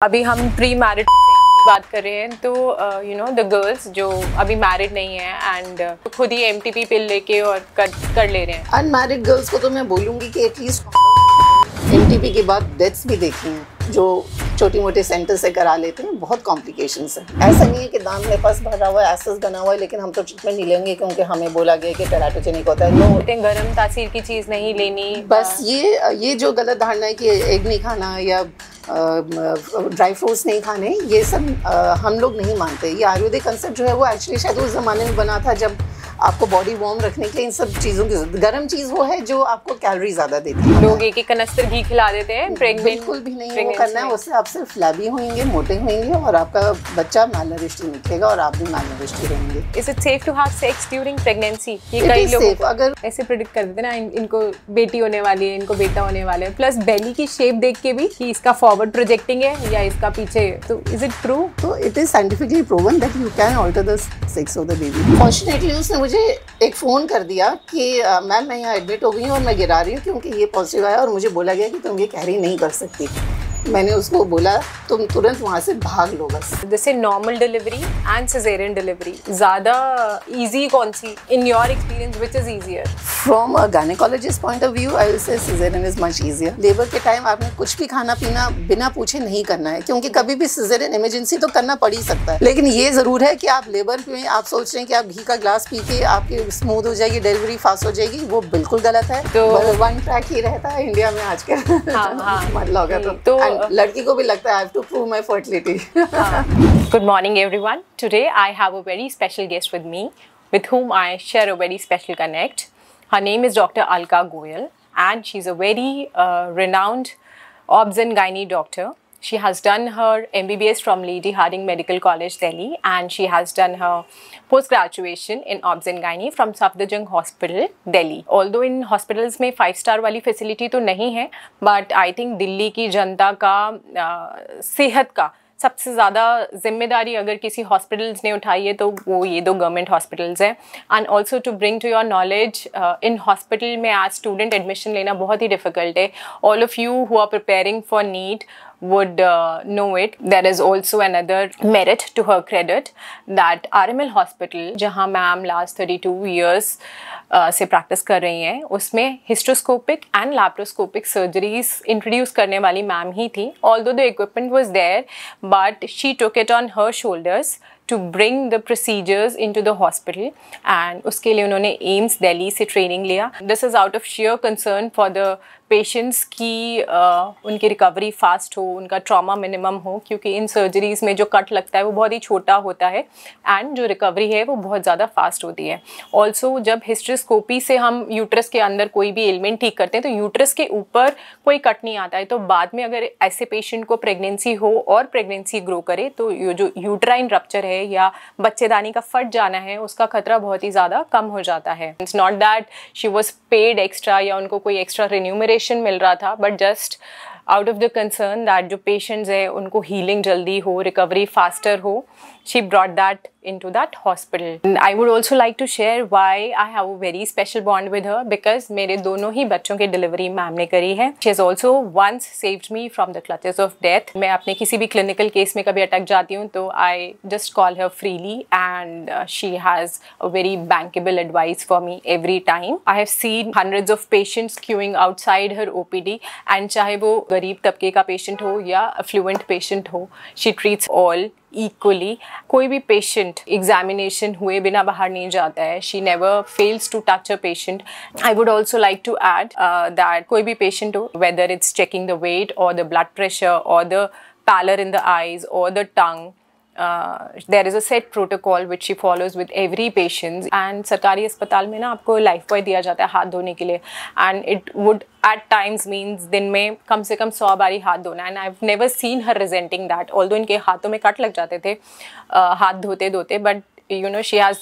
अभी हम pre married की बात कर रहे हैं तो द गर्ल्स जो अभी मैरिड नहीं है एंड खुद ही एमटीपी पिल लेके और कर ले रहे हैं। अनमैरिड गर्ल्स को तो मैं बोलूँगी कि एटलीस्ट एमटीपी के बाद डेथ्स भी देखी हैं जो छोटी मोटे सेंटर से करा लेते हैं। बहुत कॉम्प्लिकेशंस है। ऐसा नहीं है कि दांत में पस भरा हुआ है, एसिड बना हुआ है, लेकिन हम तो ट्रीटमेंट नहीं लेंगे क्योंकि हमें बोला गया कि टेराटोजेनिक होता है। नो, गर्म तासीर की चीज़ नहीं लेनी। बस ये जो गलत धारणा है कि एग नहीं खाना या ड्राई फ्रूट्स नहीं खाने, ये सब हम लोग नहीं मानते। ये आयुर्वेदिक कंसेप्ट जो है वो एक्चुअली शायद उस ज़माने में बना था जब आपको बॉडी वार्म रखने के लिए इन सब चीज़ों की जरूरत। गर्म चीज़ वो है जो आपको कैलोरी ज़्यादा देती है। लोग एक कनस्तर घी खिला देते हैं। बिल्कुल भी नहीं वो करना है। उससे आप सिर्फ फ्लैबी होंगे, मोटे होंगे और आपका बच्चा malnourished निकलेगा और आप भी malnourished रहेंगे। Is it safe to have sex during pregnancy? ये कई लोग अगर ऐसे प्रेडिक्ट कर देते ना, इनको बेटी होने वाली है, इनको बेटा होने वाला है, प्लस बेली की शेप देख के भी कि इसका फॉरवर्ड प्रोजेक्टिंग है या इसका पीछे, तो इज इट ट्रू? तो it is scientifically proven that you can alter the sex of the baby. Fortunately उसने मुझे एक फ़ोन कर दिया कि मैम मैं यहाँ एडमिट हो गई हूँ और मैं गिरा रही हूँ क्योंकि ये पॉजिटिव आया और मुझे बोला गया कि तुम ये कैरी नहीं कर सकती। मैंने उसको बोला तुम तुरंत वहाँ से भाग लो बस। जैसे normal delivery and caesarean delivery ज़्यादा इजी कौन सी in your experience, which is easier? From a gynaecologist point of view I will say caesarean is much easier. Labour के टाइम आपने कुछ भी खाना पीना बिना पूछे नहीं करना है क्योंकि कभी भी सिजेरियन इमरजेंसी तो करना पड़ ही सकता है। लेकिन ये ज़रूर है कि आप लेबर में आप सोच रहे हैं कि आप घी का ग्लास पी के आपकी स्मूथ हो जाएगी, डिलीवरी फास्ट हो जाएगी, वो बिल्कुल गलत है। तो वन ट्रैक ही रहता है इंडिया में आजकल। मतलब तो लड़की को भी लगता है I have to prove my fertility. Good morning everyone. Today I have a very special guest with me with whom I share a very special connect. Her name is Dr. Alka Goyal and she's a very renowned obs and gynae doctor. She has done her MBBS from Lady Hardinge Medical College, Delhi, and she has done her post-graduation in obs and gynae from Safdarjung Hospital, Delhi. Although in hospitals में 5-star वाली facility तो नहीं है, but I think Delhi की जनता का सेहत का सबसे ज़्यादा जिम्मेदारी अगर किसी हॉस्पिटल्स ने उठाई है तो वो ये दो गवर्नमेंट हॉस्पिटल्स हैं। And also to bring to your knowledge, इन हॉस्पिटल में आज स्टूडेंट एडमिशन लेना बहुत ही डिफ़िकल्ट है। All of you who are preparing for NEET would know it. There is also another merit to her credit that RML Hospital, जहाँ ma'am last 32 years से practice कर रही हैं, उसमें hysteroscopic and laparoscopic surgeries introduce करने वाली ma'am ही थी। Although the equipment was there, but she took it on her shoulders to bring the procedures into the hospital and उसके लिए उन्होंने एम्स दिल्ली से ट्रेनिंग लिया। This is out of sheer concern for the patients की उनकी recovery fast हो, उनका trauma minimum हो, क्योंकि इन सर्जरीज़ में जो कट लगता है वो बहुत ही छोटा होता है एंड जो रिकवरी है वो बहुत ज़्यादा फास्ट होती है। ऑल्सो जब हिस्ट्रोस्कोपी से हम यूट्रस के अंदर कोई भी एलिमेंट ठीक करते हैं तो यूट्रस के ऊपर कोई कट नहीं आता है, तो बाद में अगर ऐसे पेशेंट को प्रेगनेंसी हो और प्रेगनेंसी ग्रो करे तो ये जो यूट्राइन रप्चर है या बच्चेदानी का फट जाना है उसका खतरा बहुत ही ज़्यादा कम हो जाता है। It's not that she was paid extra या उनको कोई एक्स्ट्रा रिन्यूमरेशन मिल रहा था, but just out of the concern that जो पेशेंट्स है उनको हीलिंग जल्दी हो, रिकवरी फास्टर हो, she brought that into that hospital. And I would also like to share why I have a very special bond with her because मेरे दोनों ही बच्चों की डिलीवरी मैम ने करी है। She has also once saved me from the clutches of death. मैं अपने किसी भी clinical case में कभी अटक जाती हूँ तो I just call her freely and she has a very bankable advice for me every time. I have seen hundreds of patients queuing outside her OPD and चाहे वो गरीब तबके का patient हो या affluent patient हो, she treats all इक्वली। कोई भी पेशेंट एग्जामिनेशन हुए बिना बाहर नहीं जाता है। She never fails to touch a patient. I would also like to add that कोई भी पेशेंट हो, whether it's checking the weight और द ब्लड प्रेशर और the pallor in the eyes और the tongue, there is a set protocol which she follows with every patient and सरकारी अस्पताल में ना आपको लाइफ बॉय दिया जाता है हाथ धोने के लिए and it would at times means दिन में कम से कम 100 बारी हाथ धोना and I've never seen her resenting that, although इनके हाथों में कट लग जाते थे हाथ धोते धोते, but you know she has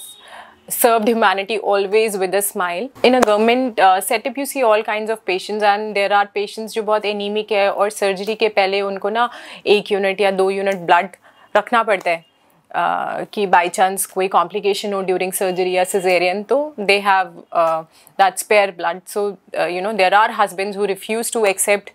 served humanity always with a smile. In a government setup you see all kinds of patients and there are patients जो बहुत anemic है और सर्जरी के पहले उनको ना 1 यूनिट या 2 यूनिट ब्लड रखना पड़ता है कि बाई चांस कोई कॉम्प्लिकेशन हो ड्यूरिंग सर्जरी या सिजेरियन तो they have that spare blood. So you know there are husbands who refuse to accept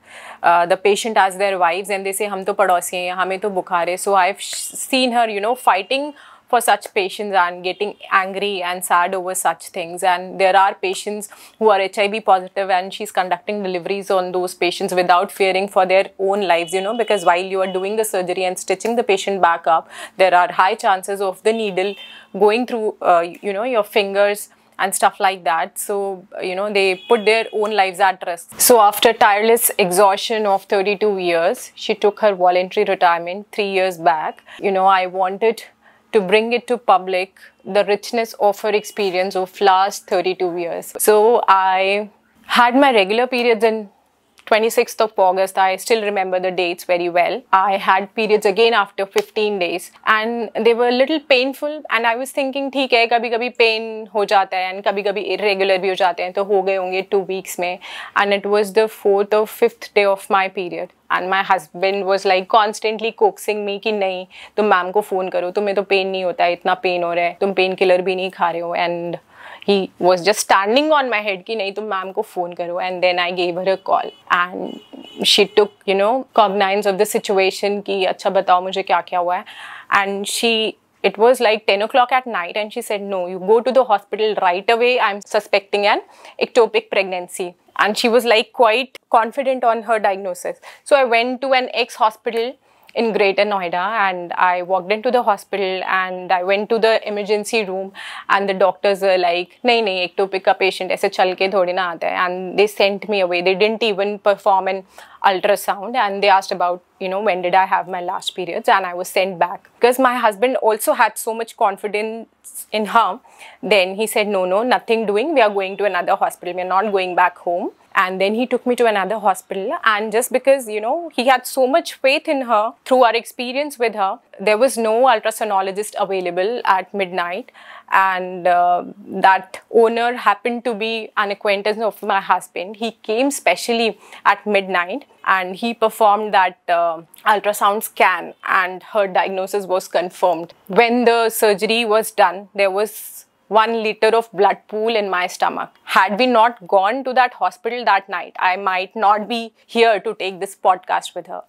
the patient as their wives and they say हम तो पड़ोसी हैं, हमें तो बुखार है. So I have seen her you know fighting for such patients and getting angry and sad over such things. And there are patients who are HIV positive and she's conducting deliveries on those patients without fearing for their own lives, you know, because while you are doing the surgery and stitching the patient back up, there are high chances of the needle going through you know, your fingers and stuff like that. So you know, they put their own lives at risk. So after tireless exhaustion of 32 years, she took her voluntary retirement 3 years back. You know, I wanted to bring it to public, the richness of her experience of last 32 years. So I had my regular periods in 26th of August. I still remember the dates very well. I had periods again after 15 days and they were a little painful and I was thinking ठीक है, कभी कभी pain हो जाता है and कभी कभी irregular भी हो जाते हैं, तो हो गए होंगे 2 weeks में. And it was the 4th or 5th day of my period and my husband was like constantly coaxing me कि नहीं तुम मैम को फ़ोन करो, तुम्हें तो पेन नहीं होता है, इतना पेन हो रहा है, तुम पेन किलर भी नहीं खा रहे हो. And he was just standing on my head कि नहीं तुम मैम को फ़ोन करो. And then I gave her a call and she took you know cognizance of the situation कि अच्छा बताओ मुझे क्या क्या हुआ है. And it was like 10 o'clock at night and she said no, you go to the hospital right away, I'm suspecting an ectopic pregnancy. And she was like quite confident on her diagnosis. So I went to an ex-hospital in Greater Noida and I walked into the hospital and I went to the emergency room and the doctors were like नहीं ectopic का patient ऐसे चल के थोड़ी ना आता है. And they sent me away. They didn't even perform an ultrasound and they asked about you know when did I have my last periods and I was sent back because my husband also had so much confidence in her. Then he said no, nothing doing, we are going to another hospital, we are not going back home. And then he took me to another hospital and just because you know he had so much faith in her through our experience with her, there was no ultrasonologist available at midnight and that owner happened to be an acquaintance of my husband. He came specially at midnight and he performed that ultrasound scan and her diagnosis was confirmed. When the surgery was done, there was 1 liter of blood pool in my stomach. Had we not gone to that hospital that night, I might not be here to take this podcast with her.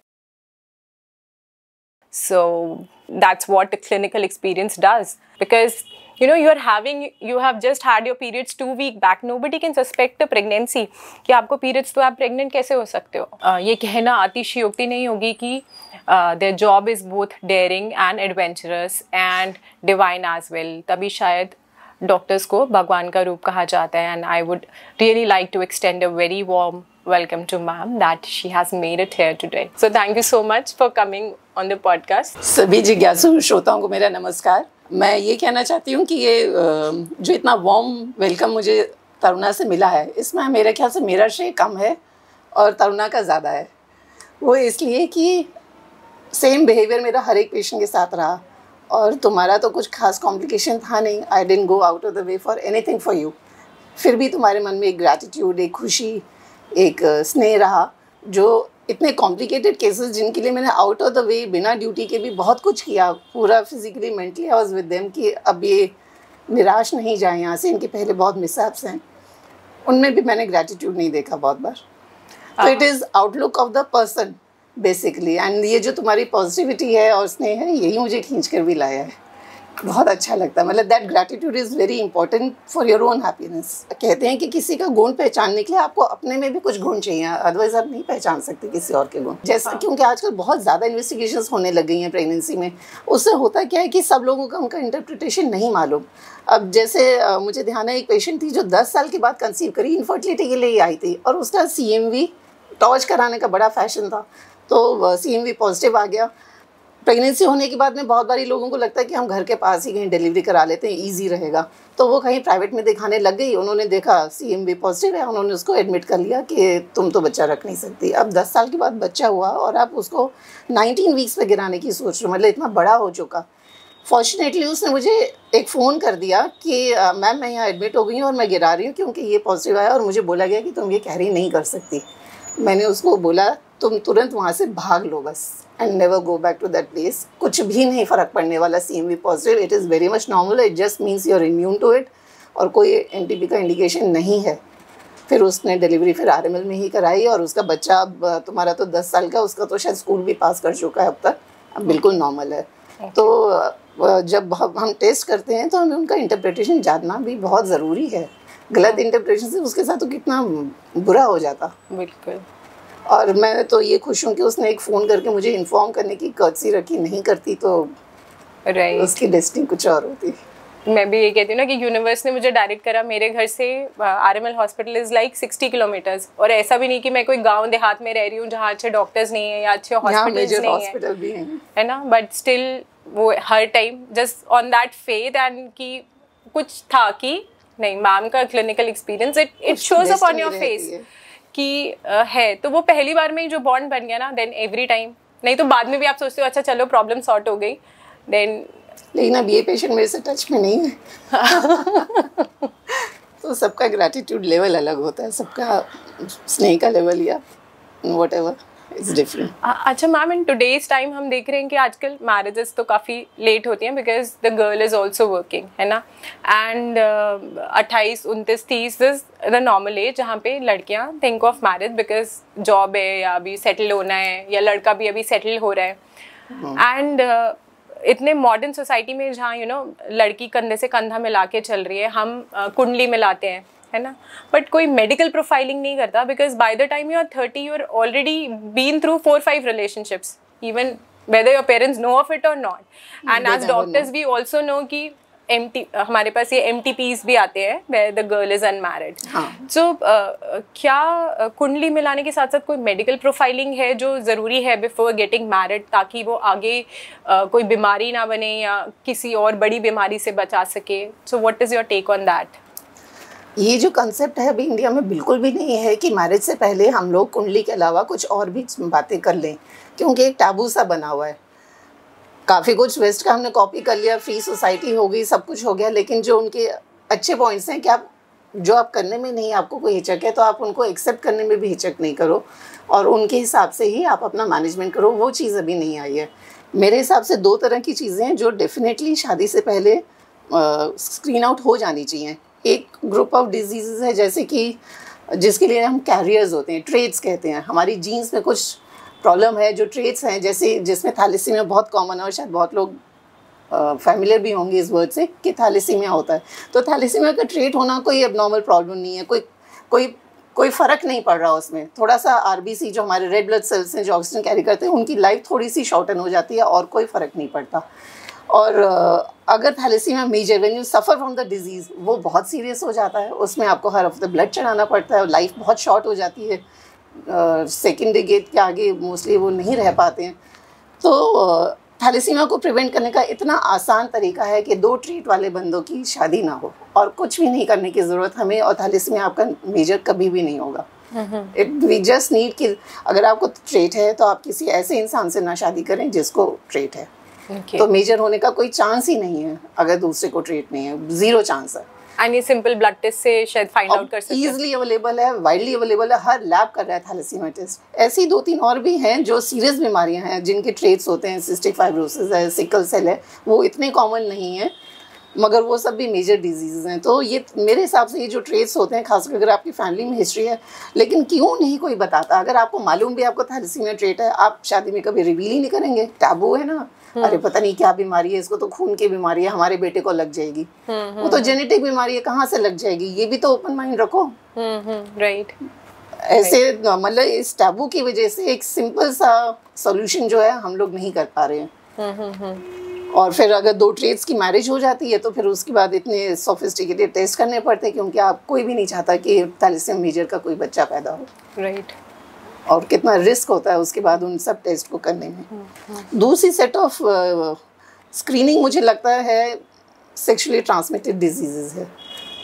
So that's what the clinical experience does. Because you know you have just had your periods 2 weeks back. Nobody can suspect a pregnancy कि आपको periods तो आप pregnant कैसे हो सकते हो. ये कहना अतिशयोक्ति नहीं होगी कि their job is both daring and adventurous and divine as well. तभी शायद डॉक्टर्स को भगवान का रूप कहा जाता है. And I would really like to extend a very warm welcome to ma'am that she has made it here today. So thank you so much for coming on the podcast. सभी जिज्ञासु श्रोताओं को मेरा नमस्कार. मैं ये कहना चाहती हूँ कि ये जो इतना वार्म वेलकम मुझे तरुणा से मिला है, इसमें मेरे ख्याल से मेरा श्रेय कम है और तरुणा का ज़्यादा है. वो इसलिए कि सेम बिहेवियर मेरा हर एक पेशेंट के साथ रहा और तुम्हारा तो कुछ खास कॉम्प्लिकेशन था नहीं. I didn't go out of the way for anything for you. फिर भी तुम्हारे मन में एक ग्रैटिट्यूड, एक खुशी, एक स्नेह रहा जो इतने कॉम्प्लिकेटेड केसेस जिनके लिए मैंने आउट ऑफ द वे बिना ड्यूटी के भी बहुत कुछ किया, पूरा physically mentally I was with them कि अब ये निराश नहीं जाए यहाँ से. इनके पहले बहुत मिसहैप्स हैं, उनमें भी मैंने ग्रैटिट्यूड नहीं देखा बहुत बार. तो it is outlook of the person basically. And ये जो तुम्हारी पॉजिटिविटी है और स्नेह है, यही मुझे खींच कर भी लाया है. बहुत अच्छा लगता है. मतलब that gratitude is very important for your own happiness. कहते हैं कि किसी का गुण पहचानने के लिए आपको अपने में भी कुछ गुण चाहिए, अदरवाइज आप नहीं पहचान सकते किसी और के गुण. जैसा क्योंकि आजकल बहुत ज़्यादा इन्वेस्टिगेशंस होने लग गई हैं प्रेगनेंसी में. उससे होता क्या है कि सब लोगों का उनका इंटरप्रिटेशन नहीं मालूम. अब जैसे मुझे ध्यान है, एक पेशेंट थी जो 10 साल के बाद कंसीव करी, इनफर्टिलिटी के लिए ही आई थी और उसका CMV टॉर्च कराने का बड़ा फैशन था, तो CMV पॉजिटिव आ गया. प्रेगनेंसी होने के बाद में बहुत बारी लोगों को लगता है कि हम घर के पास ही कहीं डिलीवरी करा लेते हैं, इजी रहेगा. तो वो कहीं प्राइवेट में दिखाने लग गई. उन्होंने देखा CMV पॉजिटिव है, उन्होंने उसको एडमिट कर लिया कि तुम तो बच्चा रख नहीं सकती. अब 10 साल के बाद बच्चा हुआ और आप उसको 19 वीक्स पे गिराने की सोच रहे हो. मतलब इतना बड़ा हो चुका. फॉर्चुनेटली उसने मुझे एक फ़ोन कर दिया कि मैम मैं यहाँ एडमिट हो गई हूँ और मैं गिरा रही हूँ क्योंकि ये पॉजिटिव आया और मुझे बोला गया कि तुम ये कैरी नहीं कर सकती. मैंने उसको बोला तुम तुरंत वहाँ से भाग लो बस, and never go back to that place. कुछ भी नहीं फ़र्क पड़ने वाला CMV positive, it is very much normal, it just means you are immune to it, और कोई NTP का इंडिकेशन नहीं है। फिर उसने डिलीवरी फिर RML में ही कराई, और उसका बच्चा अब तुम्हारा तो 10 साल का, उसका तो शायद स्कूल भी पास कर चुका है अब तक, अब बिल्कुल नॉर्मल है। तो जब हम टेस्ट करते हैं तो हमें उनका इंटरप्रिटेशन जानना भी बहुत ज़रूरी है। गलत इंटरप्रिटेशन से उसके साथ तो कितना बुरा हो जाता। बिल्कुल। और मैं तो ये खुश हूँ कि उसने एक फ़ोन करके मुझे इन्फॉर्म करने की कर्टसी रखी, नहीं करती तो उसकी डेस्टिनी कुछ और होती। मैं भी ये कहती हूँ ना कि यूनिवर्स ने मुझे डायरेक्ट करा, मेरे घर से RML hospital is like 60 kilometres, और ऐसा भी नहीं कि मैं कोई गांव देहात में रह रही हूँ जहाँ अच्छे डॉक्टर्स नहीं है या अच्छे हॉस्पिटल्स नहीं है ना, बट स्टिल वो हर time just on that faith and कि कुछ था कि नहीं, मैम का clinical experience it shows up on your face कि है। तो वो पहली बार में ही जो बॉन्ड बन गया ना, देन एवरी टाइम, नहीं तो बाद में भी आप सोचते हो अच्छा चलो प्रॉब्लम सॉर्ट हो गई, देन। लेकिन अब ये पेशेंट मेरे से टच में नहीं है। तो सबका ग्रैटिट्यूड लेवल अलग होता है, सबका स्नेह का लेवल या व्हाटएवर इज डिफरेंट। अच्छा मैम, इन टुडेज टाइम हम देख रहे हैं कि आजकल मैरिजेस तो काफ़ी लेट होती हैं because the girl is also working, है ना, and 28, 29, 30 is the normal age जहाँ पे लड़कियाँ think of marriage because job है या अभी सेटल होना है, या लड़का भी अभी सेटल हो रहा है। एंड इतने मॉडर्न सोसाइटी में जहाँ लड़की कंधे से कंधा मिला के चल रही है, हम कुंडली मिलाते हैं, है ना, बट कोई मेडिकल प्रोफाइलिंग नहीं करता because by the time you are 30 you are already been through 4-5 relationships, even whether your parents know of it और not, and as doctors we also know कि हमारे पास ये MTPs भी आते हैं where the girl is unmarried. So क्या कुंडली मिलाने के साथ साथ कोई मेडिकल प्रोफाइलिंग है जो ज़रूरी है बिफोर गेटिंग मैरिड, ताकि वो आगे कोई बीमारी ना बने या किसी और बड़ी बीमारी से बचा सके? So what is your take on that? ये जो कंसेप्ट है अभी इंडिया में बिल्कुल भी नहीं है कि मैरिज से पहले हम लोग कुंडली के अलावा कुछ और भी बातें कर लें, क्योंकि एक टैबू सा बना हुआ है। काफ़ी कुछ वेस्ट का हमने कॉपी कर लिया, फ्री सोसाइटी हो गई, सब कुछ हो गया, लेकिन जो उनके अच्छे पॉइंट्स हैं कि आप जो आप करने में नहीं आपको कोई हिचक है तो आप उनको एक्सेप्ट करने में भी हिचक नहीं करो और उनके हिसाब से ही आप अपना मैनेजमेंट करो, वो चीज़ अभी नहीं आई है। मेरे हिसाब से 2 तरह की चीज़ें हैं जो डेफिनेटली शादी से पहले स्क्रीन आउट हो जानी चाहिए। एक ग्रुप ऑफ डिजीज़ है जैसे कि जिसके लिए हम कैरियर्स होते हैं, ट्रेड्स कहते हैं, हमारी जीन्स में कुछ प्रॉब्लम है जो ट्रेड्स हैं, जैसे जिसमें थैलेसीमिया बहुत कॉमन है और शायद बहुत लोग फैमिलियर भी होंगे इस वर्ड से कि थैलेसीमिया होता है। तो थैलेसीमिया का ट्रेड होना कोई एबनॉर्मल प्रॉब्लम नहीं है, कोई फ़र्क नहीं पड़ रहा उसमें। थोड़ा सा RBC जो हमारे रेड ब्लड सेल्स हैं जो ऑक्सीजन कैरी करते हैं उनकी लाइफ थोड़ी सी शॉर्टन हो जाती है और कोई फ़र्क नहीं पड़ता। और अगर thalassaemia major when you suffer from the disease वो बहुत सीरियस हो जाता है, उसमें आपको हर हफ्ते ब्लड चढ़ाना पड़ता है और लाइफ बहुत शॉर्ट हो जाती है, सेकेंड डिकेड के आगे मोस्टली वो नहीं रह पाते हैं। तो थैलेसीमिया को प्रिवेंट करने का इतना आसान तरीका है कि 2 ट्रीट वाले बंदों की शादी ना हो और कुछ भी नहीं करने की ज़रूरत हमें, और थैलेसीमिया आपका मेजर कभी भी नहीं होगा। वी जस्ट नीड कि अगर आपको ट्रेट है तो आप किसी ऐसे इंसान से ना शादी करें जिसको ट्रेट है। तो मेजर होने का कोई चांस ही नहीं है अगर दूसरे को ट्रेट नहीं है, 0 चांस है। एंड ये सिंपल ब्लड टेस्ट से शायद फाइंड आउट कर सकते हैं, इजीली अवेलेबल है, वाइडली अवेलेबल है, हर लैब कर रहा है थैलेसीमिया टेस्ट। ऐसी 2-3 और भी हैं जो सीरियस बीमारियां हैं जिनके ट्रेट्स होते हैं, सिस्टिक फाइब्रोसिस है, सिकल सेल है, वो इतने कॉमन नहीं है मगर वो सब भी मेजर डिजीज़ हैं। तो ये मेरे हिसाब से ये जो ट्रेट्स होते हैं, खासकर अगर आपकी फैमिली में हिस्ट्री है, लेकिन क्यों नहीं कोई बताता? अगर आपको मालूम भी आपको थैलेसीमिया ट्रेट है, आप शादी में कभी रिवील ही नहीं करेंगे, टैबू है ना। अरे पता नहीं क्या बीमारी है, इसको तो खून की बीमारी है, हमारे बेटे को लग जाएगी, वो तो जेनेटिक बीमारी है, कहाँ से लग जाएगी, ये भी तो ओपन माइंड रखो। राइट। ऐसे मतलब इस टैबू की वजह से एक सिंपल सा सोल्यूशन जो है हम लोग नहीं कर पा रहे हैं। और फिर अगर 2 ट्रेड्स की मैरिज हो जाती है तो फिर उसके बाद इतने सोफिस्टिकेटेड टेस्ट करने पड़ते हैं, क्योंकि आप कोई भी नहीं चाहता कि थैलेसीमिया मेजर का कोई बच्चा पैदा हो। राइट। और कितना रिस्क होता है उसके बाद उन सब टेस्ट को करने में। दूसरी सेट ऑफ स्क्रीनिंग मुझे लगता है सेक्सुअली ट्रांसमिटेड डिजीज़ है,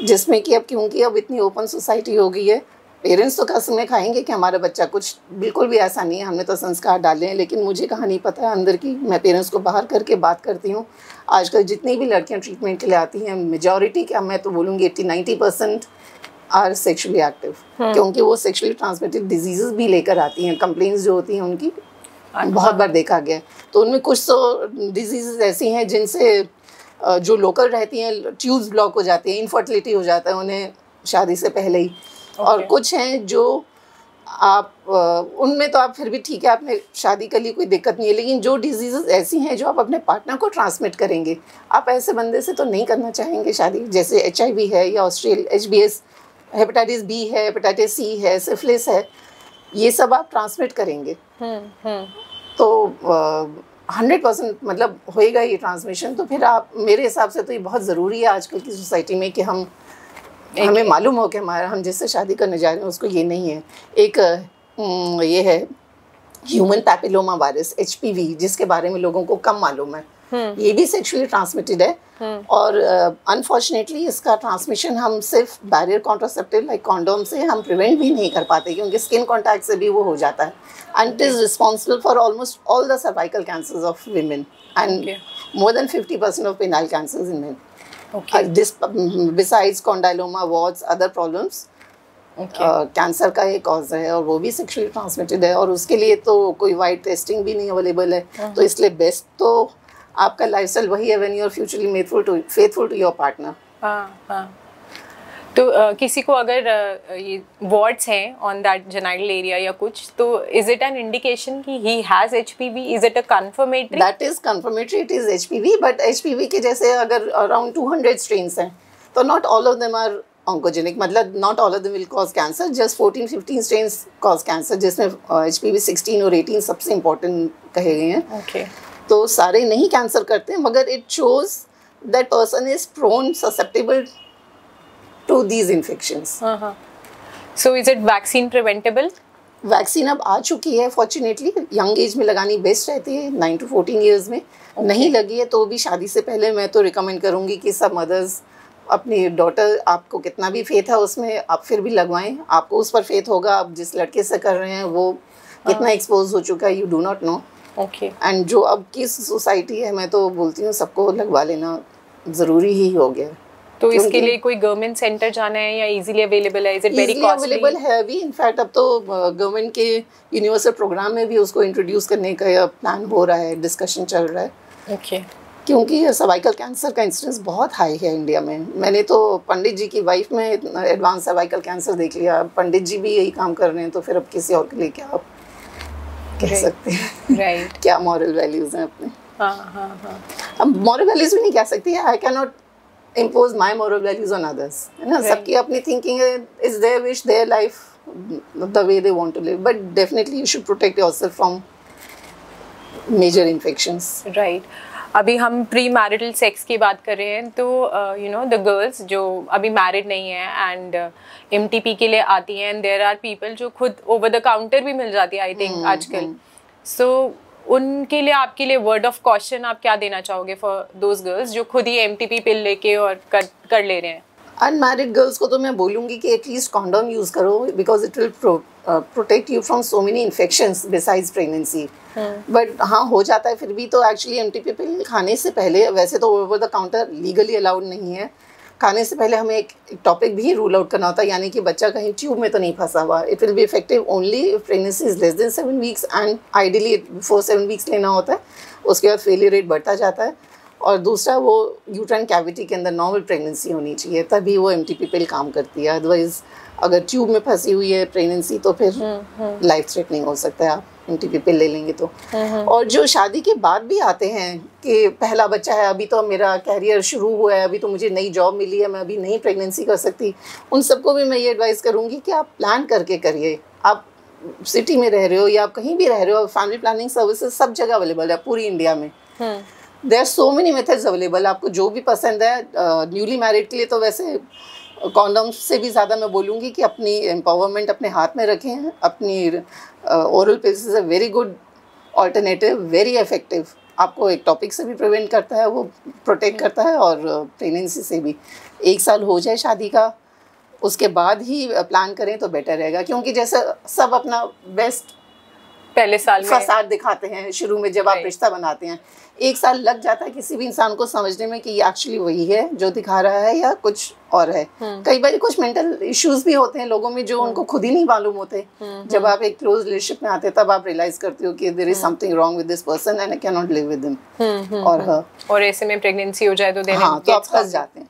जिसमें कि अब क्योंकि अब इतनी ओपन सोसाइटी हो गई है, पेरेंट्स तो कसमें खाएंगे कि हमारा बच्चा कुछ बिल्कुल भी ऐसा नहीं है, हमने तो संस्कार डाले हैं, लेकिन मुझे कहाँ नहीं पता है अंदर की। मैं पेरेंट्स को बाहर करके बात करती हूँ। आजकल जितनी भी लड़कियाँ ट्रीटमेंट के लिए आती हैं, मेजॉरिटी क्या मैं तो बोलूँगी 80-90% आर सेक्सुअली एक्टिव, क्योंकि वो सेक्सुअली ट्रांसमिटेड डिजीजेस भी लेकर आती हैं। कंप्लेंट्स जो होती हैं उनकी बहुत बार देखा गया है। तो उनमें कुछ तो डिजीजेस ऐसी हैं जिनसे जो लोकल रहती हैं ट्यूब्स ब्लॉक हो जाती हैं, इनफर्टिलिटी हो जाता है उन्हें शादी से पहले ही। और कुछ हैं जो आप उनमें तो आप फिर भी ठीक है, आपने शादी कर ली, कोई दिक्कत नहीं है। लेकिन जो डिजीजेस ऐसी हैं जो आप अपने पार्टनर को ट्रांसमिट करेंगे, आप ऐसे बंदे से तो नहीं करना चाहेंगे शादी। जैसे HIV है या HBS, हेपेटाइटिस B है, हेपेटाइटिस C है, सिफिलिस है, ये सब आप ट्रांसमिट करेंगे तो 100% मतलब होएगा ये ट्रांसमिशन। तो फिर आप, मेरे हिसाब से तो ये बहुत ज़रूरी है आजकल की सोसाइटी में कि हमें मालूम हो कि हम जिससे शादी करने जा रहे हैं उसको ये नहीं है। एक ये है ह्यूमन पैपिलोमा वायरस HPV, जिसके बारे में लोगों को कम मालूम है। ये भी सेक्सुअली ट्रांसमिटेड है और अनफॉर्चुनेटली इसका ट्रांसमिशन हम सिर्फ बैरियर कॉन्ट्रासेप्टिव लाइक कॉन्डोम से हम प्रिवेंट भी नहीं कर पाते, क्योंकि स्किन कॉन्टैक्ट से भी वो हो जाता है। And it is responsible for almost all the cervical cancers of women and more than 50% of penile cancers in main. This besides condyloma, warts, other problems, cancer का एक कॉज है और वो भी सेक्सुअली ट्रांसमिटेड है। और उसके लिए तो कोई वाइड टेस्टिंग भी नहीं अवेलेबल है। तो इसलिए बेस्ट तो आपका लाइफस्टाइल वही है when you are futurely faithful to your partner. तो किसी को अगर ये वॉर्ड्स हैं ऑन दैट जेनाइटल एरिया या कुछ, तो इज इट एन इंडिकेशन कि he has HPV? Is it a confirmatory? That is confirmatory, it is HPV। But HPV के जैसे अगर अराउंड 200 स्ट्रेन्स हैं तो not all of them are oncogenic, मतलब not all of them will cause cancer, just 14-15 strains cause cancer, जिसमें HPV 16 और 18 सबसे important कहे गए हैं। तो सारे नहीं कैंसर करते, मगर it shows that person is prone susceptible to these infections. So is it vaccine preventable? Vaccine अब आ चुकी है फॉर्चुनेटली, यंग एज में लगानी बेस्ट रहती है, 9 to 14 ईयर्स में। नहीं लगी है तो भी शादी से पहले मैं तो रिकमेंड करूँगी कि सब मदर्स अपनी डॉटर, आपको कितना भी फेथ है उसमें, आप फिर भी लगवाएं। आपको उस पर फेथ होगा, आप जिस लड़के से कर रहे हैं वो कितना एक्सपोज हो चुका है, you do not know. And जो अब की सोसाइटी है, मैं तो बोलती हूँ सबको लगवा लेना ज़रूरी ही हो गया। तो इसके लिए कोई गवर्नमेंट सेंटर जाना है या इजीली अवेलेबल है? Is it very costly? Available है अभी। इनफैक्ट अब तो गवर्नमेंट के यूनिवर्सल प्रोग्राम में भी उसको इंट्रोड्यूस करने का प्लान हो रहा है, डिस्कशन चल रहा है। क्योंकि सर्वाइकल कैंसर का इंसिडेंस बहुत हाई है इंडिया में। मैंने तो पंडित जी की वाइफ में एडवांस सर्वाइकल कैंसर देख लिया। पंडित जी भी यही काम कर रहे हैं, तो फिर अब किसी और के लिए क्या आप कह सकते हैं? क्या मॉरल वैल्यूज हैं अपने? अब मॉरल वैल्यूज भी नहीं कह सकती है। आई can not impose my moral values on others, है ना? सबकी अपनी thinking है, is their wish, their life, the way they want to live, but definitely you should protect yourself from major infections. Right. अभी हम प्री मैरिटल सेक्स की बात कर रहे हैं, तो यू नो द गर्ल्स जो अभी मैरिड नहीं है एंड MTP के लिए आती हैं, एंड देयर आर पीपल जो खुद ओवर द काउंटर भी मिल जाती है आई थिंक आजकल। सो उनके लिए, आपके लिए वर्ड ऑफ कॉशन आप क्या देना चाहोगे फॉर दोज गर्ल्स जो खुद ही MTP पिल लेके और कर ले रहे हैं? अनमैरिड गर्ल्स को तो मैं बोलूँगी कि एटलीस्ट कॉन्डोम यूज़ करो, because it will protect you from so many infections besides pregnancy. But हाँ, हो जाता है फिर भी। तो एक्चुअली MTP पिल खाने से पहले, वैसे तो over the counter legally allowed नहीं है, खाने से पहले हमें एक टॉपिक भी रूल आउट करना होता है, यानी कि बच्चा कहीं ट्यूब में तो नहीं फंसा हुआ। It will be effective only if pregnancy is less than 7 weeks and ideally before 7 weeks लेना होता है। उसके बाद फेलियर रेट बढ़ता जाता है। और दूसरा, वो यूट्राइन कैविटी के अंदर नॉर्मल प्रेगनेंसी होनी चाहिए, तभी वो MTP पिल काम करती है। अदरवाइज अगर ट्यूब में फंसी हुई है प्रेगनेंसी तो फिर लाइफ थ्रेटनिंग हो सकता है, आप MTP पिल ले लेंगे तो। और जो शादी के बाद भी आते हैं कि पहला बच्चा है, अभी तो मेरा कैरियर शुरू हुआ है, अभी तो मुझे नई जॉब मिली है, मैं अभी नहीं प्रेगनेंसी कर सकती, उन सबको भी मैं ये एडवाइस करूँगी कि आप प्लान करके करिए। आप सिटी में रह रहे हो या आप कहीं भी रह रहे हो, फैमिली प्लानिंग सर्विसेज सब जगह अवेलेबल है पूरी इंडिया में। There are so many methods available, आपको जो भी पसंद है। न्यूली मैरिड के लिए तो वैसे कॉन्डोम से भी ज़्यादा मैं बोलूँगी कि अपनी एम्पावरमेंट अपने हाथ में रखें। अपनी oral pills is a very good alternative, very effective. आपको एक टॉपिक से भी प्रिवेंट करता है, वो प्रोटेक्ट करता है, और प्रेगनेंसी से भी। 1 साल हो जाए शादी का, उसके बाद ही प्लान करें तो बेटर रहेगा, क्योंकि जैसे सब अपना बेस्ट पहले साल में फसाद दिखाते हैं शुरू में जब आप रिश्ता बनाते हैं। 1 साल लग जाता है किसी भी इंसान को समझने में कि ये एक्चुअली वही है जो दिखा रहा है या कुछ और है। कई बार कुछ मेंटल इश्यूज भी होते हैं लोगों में जो उनको खुद ही नहीं मालूम होते। जब आप एक क्लोज रिलेशनशिप में आते हैं तब आप रियलाइज करते हो कि there is something wrong with this person and I can not live with him और हर। और ऐसे में प्रेगनेंसी हो जाए तो देन हाँ, तो आप फंस जाते हैं।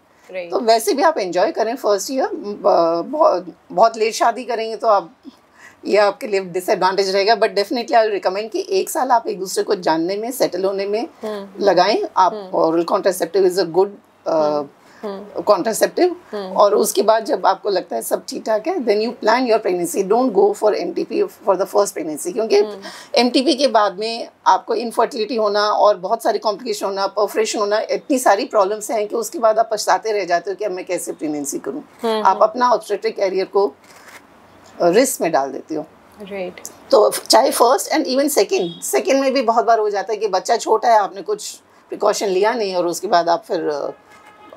तो वैसे भी आप एंजॉय करें फर्स्ट ईयर। बहुत लेट शादी करेंगे तो आप ये आपके लिए डिसएडवांटेज रहेगा, बट डेफिनेटली आई रिकमेंड कि 1 साल आप एक दूसरे को जानने में, सेटल होने में लगाएं आप। Oral contraceptive is a good contraceptive. और उसके बाद जब आपको लगता है सब ठीक ठाक है, then you plan your pregnancy. Don't go for MTP for the first pregnancy, क्योंकि एमटीपी के बाद में आपको इनफर्टिलिटी होना और बहुत सारी कॉम्प्लिकेशन होना, परफोरेशन होना, इतनी सारी प्रॉब्लम्स हैं कि उसके बाद आप पछताते रह जाते हो कि अब मैं कैसे प्रेगनेंसी करूँ। आप अपना ऑब्स्टेट्रिक कैरियर को रिस्क में डाल देती हो। राइट। तो चाहे फर्स्ट एंड इवन सेकेंड में भी बहुत बार हो जाता है कि बच्चा छोटा है, आपने कुछ प्रिकॉशन लिया नहीं और उसके बाद आप फिर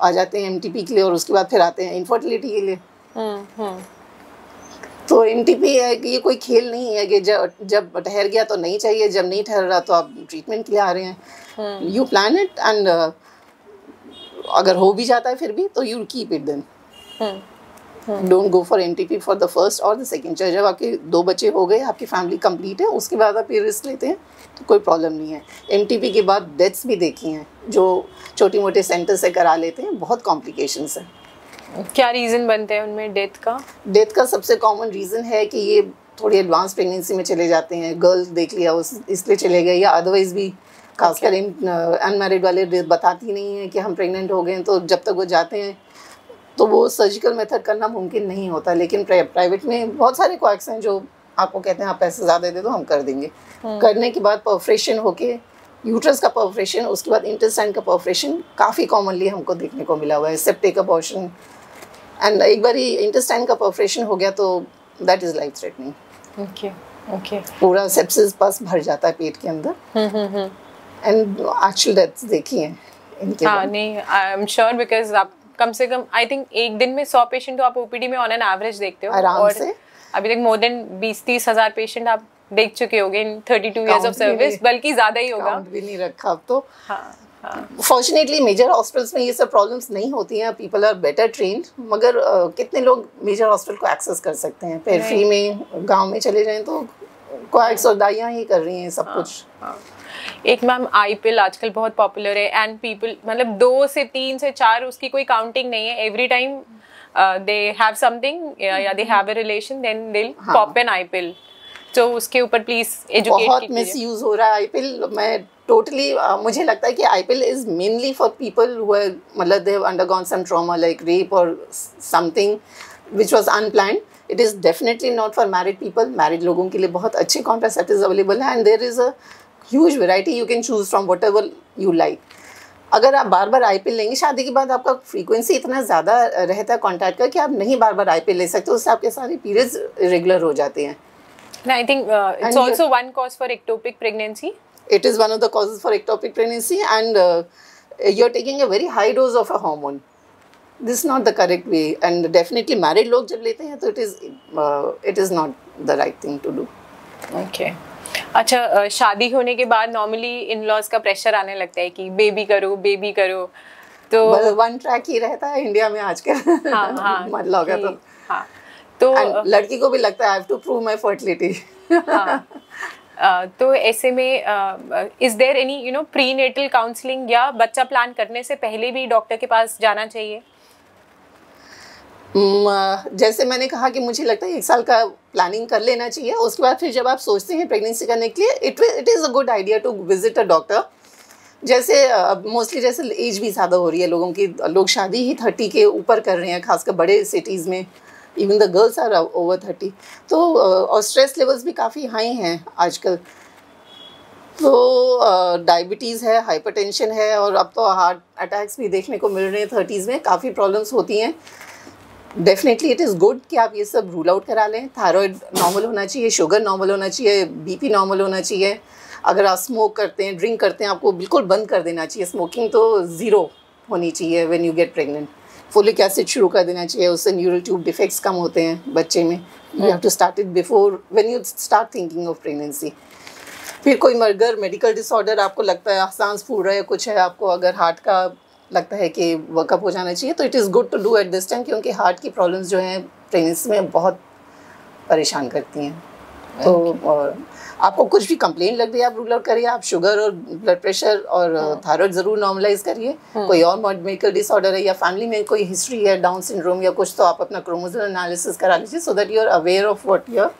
आ जाते हैं एमटीपी के लिए और उसके बाद फिर आते हैं इनफर्टिलिटी के लिए। तो एमटीपी है कि ये कोई खेल नहीं है कि जब ठहर गया तो नहीं चाहिए, जब नहीं ठहर रहा तो आप ट्रीटमेंट के लिए आ रहे हैं। यू प्लान इट एंड अगर हो भी जाता है फिर भी तो you keep it then. Don't go for MTP for the first और द सेकेंड। चाहे जब आपके 2 बच्चे हो गए, आपकी फैमिली कंप्लीट है, उसके बाद आप ये रिस्क लेते हैं तो कोई प्रॉब्लम नहीं है। एमटीपी के बाद डेथ्स भी देखी हैं जो छोटी मोटे सेंटर से करा लेते हैं, बहुत कॉम्प्लिकेशंस हैं। क्या रीज़न बनते हैं उनमें डेथ का? डेथ का सबसे कॉमन रीज़न है कि ये थोड़ी एडवांस प्रेगनेंसी में चले जाते हैं, गर्ल्स देख लिया इसलिए चले गए, या अदरवाइज भी खासकर अनमैरिड वाले बताती नहीं है कि हम प्रेग्नेंट हो गए हैं, तो जब तक वो जाते हैं तो वो सर्जिकल मेथड करना मुमकिन नहीं होता। लेकिन प्राइवेट में बहुत सारे क्वाक्स हैं जो आपको कहते हैं आप पैसे ज़्यादा दे दो हम कर देंगे। करने के बाद परफोरेशन होके यूट्रस का परफोरेशन, उसके बाद इंटेस्टाइन का परफोरेशन काफ़ी कॉमनली हमको देखने को मिला हुआ है। सेप्टिक अबॉर्शन एंड एक बार इंटेस्टाइन का परफोरेशन हो गया तो that is life threatening. Okay. पूरा सेप्सिस पस भर जाता है पेट के अंदर एंड एक्चुअल डेथ्स देखी हैं इनके। हाँ, नहीं, आई एम श्योर बिकॉज आप कम से कम आई थिंक एक दिन में 100 पेशेंट तो आप ओपीडी में ऑन एन एवरेज देखते हो। आराम और से अभी तक मोर देन 20-30 हज़ार पेशेंट आप देख चुके होंगे इन 32 इयर्स ऑफ सर्विस, बल्कि ज़्यादा ही होगा। काउंट भी नहीं रखा अब तो। हाँ। फॉर्चुनेटली मेजर हॉस्पिटल्स में ये सब प्रॉब्लम्स नहीं होती हैं, पीपल आर बेटर ट्रेन्ड। मगर कितने लोग मेजर हॉस्पिटल को एक्सेस कर सकते हैं? पेरिफेरी में, गांव में चले जाएं तो कोएक्स और दाइयाँ ही कर रही हैं सब कुछ। एक मैम आईपिल आजकल बहुत पॉपुलर है एंड पीपल मतलब 2 से 3 से 4 उसकी कोई काउंटिंग नहीं है। Every time they have something या they have a relation then they will pop an i-pill. तो उसके ऊपर प्लीज एजुकेट। बहुत मिसयूज हो रहा है आईपिल। मैं टोटली मुझे लगता है कि i-pill is mainly for people who are मतलब they have undergone some trauma like rape और something which was unplanned. It is definitely not for married people. Married लोगों के लिए बहुत अच्छे कॉन्ट्रासेप्टिव्स अवेलेबल हैं and there is a huge variety, you can choose from whatever you like. अगर आप बार बार आईपिल लेंगे, शादी के बाद आपका फ्रीक्वेंसी इतना ज़्यादा रहता है कॉन्टैक्ट का कि आप नहीं बार बार आईपिल ले सकते, उससे आपके सारे पीरियड्स रेगुलर हो जाते हैं। I think it's also one cause for ectopic pregnancy. It is one of the causes for ectopic pregnancy and you're taking a very high dose of a hormone. This is not the correct way and definitely married लोग जब लेते हैं तो it is not the right thing to do. Okay. अच्छा, शादी होने के बाद नॉर्मली इन लॉज का प्रेशर आने लगता है कि बेबी करो तो वन ट्रैक ही रहता है इंडिया में आजकल। हाँ मत लोगे तो हाँ तो लड़की को भी लगता है I have to prove my fertility. तो ऐसे में is there any prenatal counselling या बच्चा प्लान करने से पहले भी डॉक्टर के पास जाना चाहिए? जैसे मैंने कहा कि मुझे लगता है 1 साल का प्लानिंग कर लेना चाहिए। उसके बाद फिर जब आप सोचते हैं प्रेगनेंसी करने के लिए it is a good idea to visit a doctor. जैसे मोस्टली जैसे एज भी ज़्यादा हो रही है लोगों की, लोग शादी ही 30 के ऊपर कर रहे हैं, खासकर बड़े सिटीज़ में। Even the girls are over 30। तो और स्ट्रेस लेवल्स भी काफ़ी हाई हैं आजकल। तो डायबिटीज़ है, हाइपरटेंशन है और अब तो हार्ट अटैक्स भी देखने को मिल रहे हैं 30s में। काफ़ी प्रॉब्लम्स होती हैं। डेफिनेटली इट इज़ गुड कि आप ये सब रूल आउट करा लें। थायराइड नॉर्मल होना चाहिए, शुगर नॉर्मल होना चाहिए, बीपी नॉर्मल होना चाहिए। अगर आप स्मोक करते हैं, ड्रिंक करते हैं, आपको बिल्कुल बंद कर देना चाहिए। स्मोकिंग तो ज़ीरो होनी चाहिए when you get pregnant. Folic acid शुरू कर देना चाहिए, उससे न्यूरल ट्यूब डिफेक्ट्स कम होते हैं बच्चे में। You have to start it before when you start thinking of pregnancy. फिर कोई अगर मेडिकल डिसऑर्डर आपको लगता है सांस फूल रहा है, कुछ है आपको, अगर हार्ट का लगता है कि वर्कअप हो जाना चाहिए, तो it is good to do at this time, क्योंकि हार्ट की प्रॉब्लम्स जो हैं प्रेगनेंसी में बहुत परेशान करती हैं। तो और आपको कुछ भी कंप्लेंट लग रही है, आप रूल आउट करिए। आप शुगर और ब्लड प्रेशर और थायराइड ज़रूर नॉर्मलाइज करिए। कोई और मेडिकल डिसऑर्डर है या फैमिली में कोई हिस्ट्री है डाउन सिंड्रोम या कुछ, तो आप अपना क्रोमोसोम एनालिसिस करा लीजिए, so that you are aware of what you are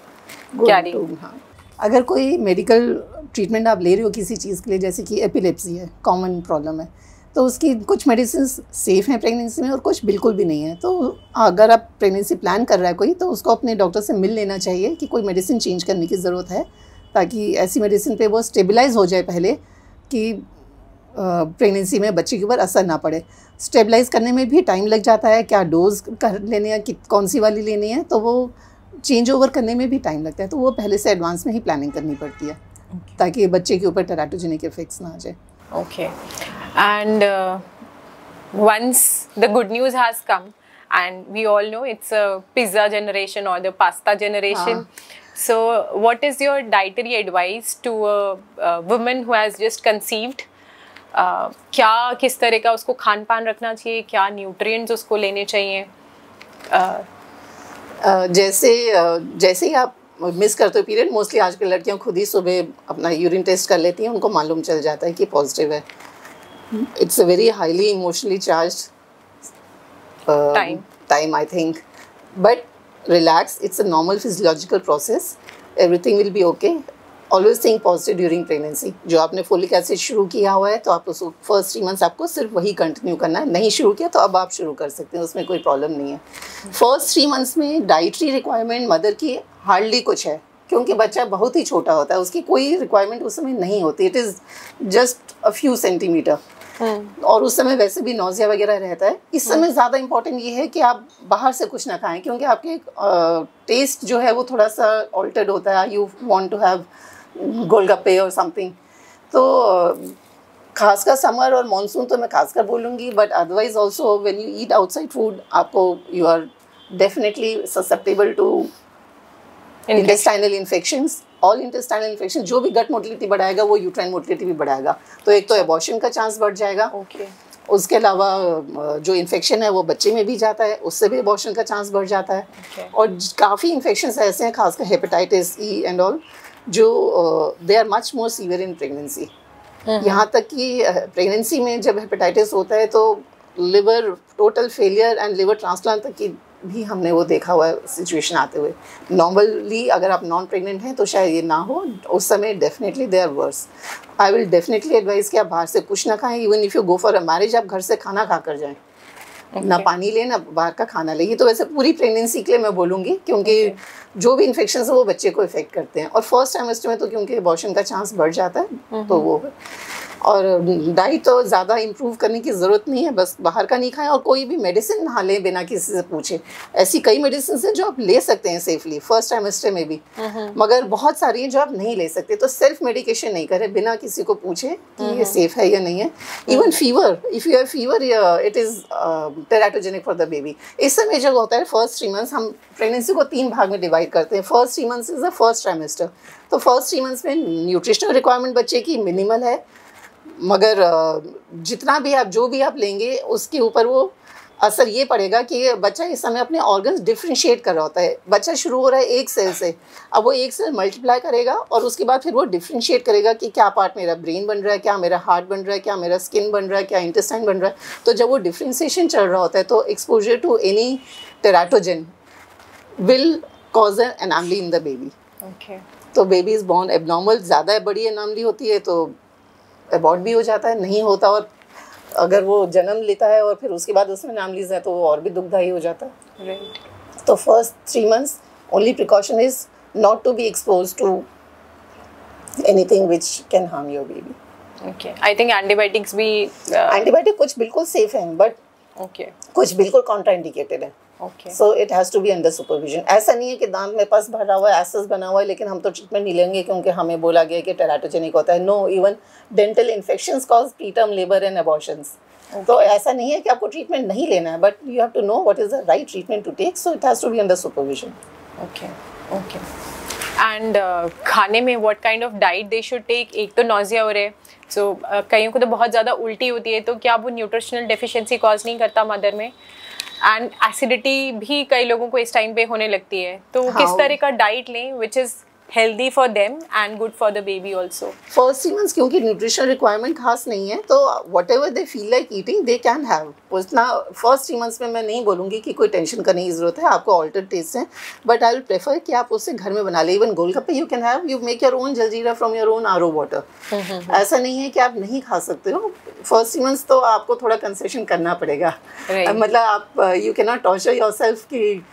going to. हाँ, अगर कोई मेडिकल ट्रीटमेंट आप ले रहे हो किसी चीज़ के लिए, जैसे कि एपिलेप्सी है, कॉमन प्रॉब्लम है, तो उसकी कुछ मेडिसिन सेफ़ हैं प्रेगनेंसी में और कुछ बिल्कुल भी नहीं है। तो अगर आप प्रेगनेंसी प्लान कर रहा है कोई, तो उसको अपने डॉक्टर से मिल लेना चाहिए कि कोई मेडिसिन चेंज करने की ज़रूरत है, ताकि ऐसी मेडिसिन पे वो स्टेबलाइज हो जाए पहले कि प्रेगनेंसी में बच्चे के ऊपर असर ना पड़े। स्टेबलाइज करने में भी टाइम लग जाता है, क्या डोज कर लेने हैं, कि कौन सी वाली लेनी है, तो वो चेंज ओवर करने में भी टाइम लगता है। तो वो पहले से एडवांस में ही प्लानिंग करनी पड़ती है, ताकि बच्चे के ऊपर टेराटोजेनिक इफेक्ट्स ना आ जाए। Okay, and once the good news has come, and we all know it's a pizza generation or the pasta generation. So, what is your dietary advice to a woman who has just conceived? क्या किस तरह का उसको खान पान रखना चाहिए, क्या nutrients उसको लेने चाहिए? जैसे ही आप मिस करते हो पीरियड, मोस्टली आजकल लड़कियां खुद ही सुबह अपना यूरिन टेस्ट कर लेती हैं, उनको मालूम चल जाता है कि पॉजिटिव है। It's a very highly emotionally charged time I think, but relax, it's a normal physiological process, everything will be okay. Always think positive during pregnancy. जो आपने फोलिक एसिड शुरू किया हुआ है, तो आप उसको फर्स्ट 3 मंथ्स आपको सिर्फ वही कंटिन्यू करना है। नहीं शुरू किया तो अब आप शुरू कर सकते हैं, उसमें कोई प्रॉब्लम नहीं है। फर्स्ट 3 मंथ्स में डाइटरी रिक्वायरमेंट मदर की हार्डली कुछ है, क्योंकि बच्चा बहुत ही छोटा होता है, उसकी कोई रिक्वायरमेंट उस समय नहीं होती। It is just a few centimetre, और उस समय वैसे भी नौजिया वगैरह रहता है। इस समय ज़्यादा इंपॉर्टेंट ये है कि आप बाहर से कुछ ना खाएं, क्योंकि आपके टेस्ट जो है वो थोड़ा सा ऑल्टर्ड होता है। यू वांट टू हैव गोलगप्पे और समथिंग। तो खासकर समर और मानसून तो मैं खासकर बोलूँगी, but otherwise also when you eat outside food, आपको you are definitely susceptible to intestinal infections. All intestinal infection जो भी गट मोटिलिटी बढ़ाएगा, वो यूट्राइन मोटिलिटी भी बढ़ाएगा। तो एक तो एबॉर्शन का चांस बढ़ जाएगा। उसके अलावा जो इन्फेक्शन है वो बच्चे में भी जाता है, उससे भी एबॉर्शन का चांस बढ़ जाता है। और काफ़ी इन्फेक्शंस ऐसे हैं, खासकर हेपेटाइटिस ई एंड ऑल, जो they are much more severe in pregnancy. यहाँ तक कि प्रेगनेंसी में जब हेपेटाइटिस होता है तो liver total failure and liver transplant तक की भी हमने वो देखा हुआ है सिचुएशन आते हुए। नॉर्मली अगर आप नॉन प्रेग्नेंट हैं तो शायद ये ना हो, उस समय definitely they are worse. I will definitely advise कि आप बाहर से कुछ ना खाएं। Even if you go for a marriage, आप घर से खाना खा कर जाएँ। ना पानी ले ना बाहर का खाना ले। ये तो वैसे पूरी प्रेगनेंसी के लिए मैं बोलूँगी, क्योंकि जो भी इन्फेक्शन है वो बच्चे को इफेक्ट करते हैं। और फर्स्ट ट्राइमेस्टर में तो क्योंकि अबॉर्शन का चांस बढ़ जाता है, तो वो और डाइट तो ज़्यादा इम्प्रूव करने की ज़रूरत नहीं है, बस बाहर का नहीं खाएं और कोई भी मेडिसिन ना लें बिना किसी से पूछे। ऐसी कई मेडिसिन हैं जो आप ले सकते हैं सेफली फर्स्ट ट्राइमेस्टर में भी, मगर बहुत सारी हैं जो आप नहीं ले सकते। तो सेल्फ मेडिकेशन नहीं करें बिना किसी को पूछे कि ये सेफ है या नहीं है। Even fever, if you have fever, it is teratogenic for the baby. इस समय जो होता है फर्स्ट 3 मंथ्स, हम प्रेगनेंसी को 3 भाग में डिवाइड करते हैं। First 3 months is the first trimester. तो फर्स्ट 3 मंथ्स में न्यूट्रिशनल रिक्वायरमेंट बच्चे की मिनिमल है, मगर जितना भी आप जो भी आप लेंगे उसके ऊपर वो असर ये पड़ेगा कि बच्चा इस समय अपने ऑर्गन्स डिफ्रेंशिएट कर रहा होता है। बच्चा शुरू हो रहा है एक सेल से, अब वो एक सेल मल्टीप्लाई करेगा और उसके बाद फिर वो डिफ्रेंशिएट करेगा कि क्या पार्ट मेरा ब्रेन बन रहा है, क्या मेरा हार्ट बन रहा है, क्या मेरा स्किन बन रहा है, क्या इंटेस्टाइन बन रहा है। तो जब वो डिफ्रेंशिएशन चल रहा होता है तो exposure to any teratogen will cause an anomaly in the baby. तो बेबी इज़ बॉर्न एबनॉर्मल, ज़्यादा बड़ी एनॉमली होती है तो अबॉर्ट भी हो जाता है, नहीं होता, और अगर वो जन्म लेता है और फिर उसके बाद उसमें एनॉमलीज है तो वो और भी दुखदायी हो जाता है। राइट। तो first 3 months only precaution is not to be expose to anything which can harm your baby. Okay, I think antibiotics भी एंटीबायोटिक कुछ बिल्कुल सेफ हैं, बट कुछ बिल्कुल कॉन्ट्राइंडिकेटेड है। So it has to be under supervision. ऐसा नहीं है कि दांत में पस भरा हुआ है, एसिस बना हुआ है, लेकिन हम तो ट्रीटमेंट नहीं लेंगे क्योंकि हमें बोला गया कि टेराटोजेनिक होता है। No, even dental infections cause preterm labour and abortions. तो ऐसा नहीं है कि आपको ट्रीटमेंट नहीं लेना है, but you have to know what is the right treatment to take, so it has to be under supervision. Okay okay. And खाने में what kind of diet they should take? एक तो नॉजिया हो रहे हैं, सो कईयों को तो बहुत ज़्यादा उल्टी होती है, तो क्या वो न्यूट्रिशनल डेफिशिएंसी कॉज नहीं करता मदर में? एंड एसिडिटी भी कई लोगों को इस टाइम पे होने लगती है, तो किस तरह का डाइट लें which is healthy for them and good for the baby also? First 3 months क्योंकि न्यूट्रिशनल रिक्वायरमेंट खास नहीं है, तो whatever they feel like eating they can have. उतना फर्स्ट 3 months में मैं नहीं बोलूँगी कि कोई टेंशन करने की ज़रूरत है, आपको ऑल्टर टेस्ट है, बट आई विल प्रेफर कि आप उससे घर में बना लें. Even golgappe you can have, you make your own jaljeera from your own RO water. ऐसा नहीं है कि आप नहीं खा सकते हो. फर्स्ट 3 months तो आपको थोड़ा कंसेशन करना पड़ेगा. मतलब आप you can not torture yourself कि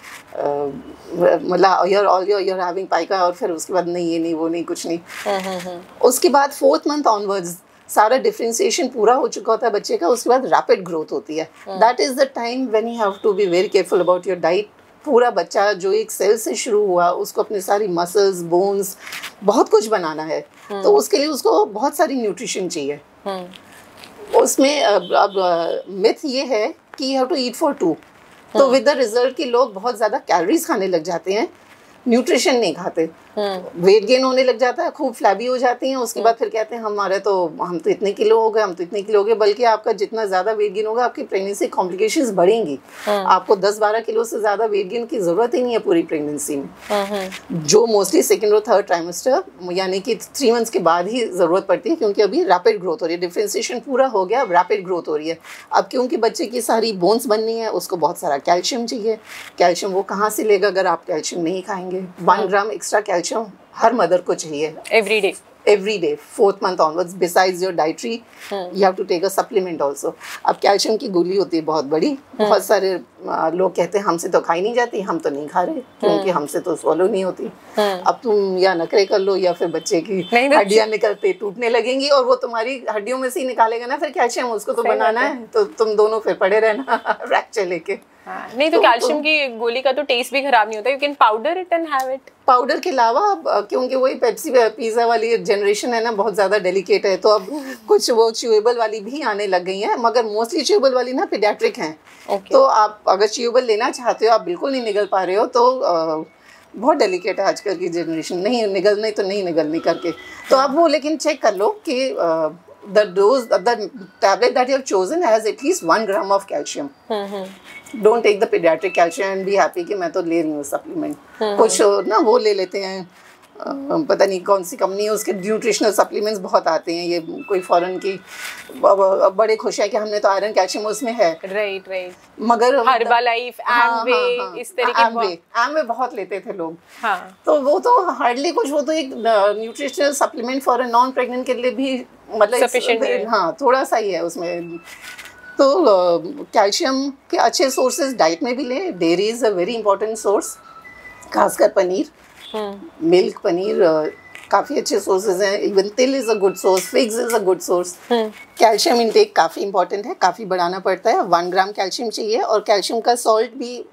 मतलब you're having पाइका और फिर उसके बाद नहीं ये नहीं वो नहीं कुछ नहीं. उसके बाद 4th month onwards सारा डिफरेंशिएशन पूरा हो चुका होता है बच्चे का. उसके बाद रैपिड ग्रोथ होती है. That is the time when you have to be very careful about your diet. पूरा बच्चा जो एक सेल से शुरू हुआ उसको अपने सारी मसल्स बोन्स बहुत कुछ बनाना है, तो उसके लिए उसको बहुत सारी न्यूट्रिशन चाहिए. उसमें अब मिथ ये है कि you have to eat for 2. तो विद द रिजल्ट कि लोग बहुत ज़्यादा कैलोरीज खाने लग जाते हैं, न्यूट्रिशन नहीं खाते. वेट गेन होने लग जाता है, खूब फ्लैबी हो जाती हैं. उसके बाद फिर कहते हैं हम तो इतने किलो हो गए, हम तो इतने किलो हो गए. बल्कि आपका जितना ज़्यादा वेट गेन होगा आपकी प्रेगनेंसी कॉम्प्लिकेशंस बढ़ेंगी. आपको 10-12 किलो से ज़्यादा वेट गेन की ज़रूरत ही नहीं है पूरी प्रेगनेंसी में, जो मोस्टली 2nd और 3rd ट्राइमेस्टर यानी कि 3 months के बाद ही ज़रूरत पड़ती है, क्योंकि अभी रैपिड ग्रोथ हो रही है. डिफ्रेंसिएशन पूरा हो गया, अब रैपिड ग्रोथ हो रही है. अब क्योंकि बच्चे की सारी बोन्स बननी है, उसको बहुत सारा कैल्शियम चाहिए. कैल्शियम वो कहाँ से लेगा अगर आप कैल्शियम नहीं खाएंगे? 1 ग्राम एक्स्ट्रा कैल्शियम हर मदर को चाहिए every day 4th month onwards. Besides your dietary you have to take a supplement also. अब कैल्शियम की गोली होती है बहुत बड़ी. बहुत सारे लोग कहते हैं हमसे तो खाई नहीं जाती, हम तो नहीं खा रहे क्योंकि हमसे तो swallow नहीं होती. अब तुम या नखरे कर लो या फिर बच्चे की हड्डियां निकलते टूटने लगेंगी और वो तुम्हारी हड्डियों में से ही निकालेगा ना फिर कैल्शियम, उसको तो बनाना है. तो तुम दोनों फिर पड़े रहना फ्रैक्चर लेके. नहीं तो कैल्शियम की गोली का तो टेस्ट भी खराब नहीं होता. You can powder it and have it. Powder के अलावा क्योंकि वही पेप्सी पिज़्ज़ा वाली जनरेशन है ना, बहुत ज़्यादा डेलिकेट है, तो अब कुछ वो च्यूएबल वाली भी आने लग गई हैं, मगर मोस्टली च्यूएबल वाली ना पीडियाट्रिक हैं. तो आप अगर च्यूएबल लेना चाहते हो, आप बिल्कुल नहीं निगल पा रहे हो, तो बहुत डेलिकेट है आजकल की जनरेशन. नहीं निगलने तो नहीं निगलने करके, तो आप वो लेकिन चेक कर लो कि the tablet that you have chosen has at least 1 gram of calcium. Don't take the pediatric calcium and be happy कि मैं तो ले रही हूँ सप्लीमेंट. कुछ ना वो ले लेते हैं, पता नहीं कौन सी कंपनी है, उसके न्यूट्रिशनल सप्लीमेंट्स बहुत आते हैं. ये कोई फॉरेन की बड़े खुश है कि हमने तो आयरन कैल्शियम उसमें है. राइट. मगर हर्बालाइफ, एमवे, इस तरीके एमवे बहुत लेते थे लोग. तो वो तो हार्डली कुछ, वो तो एक nutritional supplement for a non pregnant के लिए भी मतलब हाँ थोड़ा सा ही है उसमें. तो कैल्शियम के अच्छे सोर्सेज डाइट में भी लें. Dairy is a very important source, खासकर पनीर, मिल्क पनीर काफ़ी अच्छे सोर्सेज हैं. इवन तिल is a good source, figs is a good source. Calcium intake काफ़ी इंपॉर्टेंट है, काफ़ी बढ़ाना पड़ता है. 1 ग्राम कैल्शियम चाहिए. और कैल्शियम का सॉल्ट भी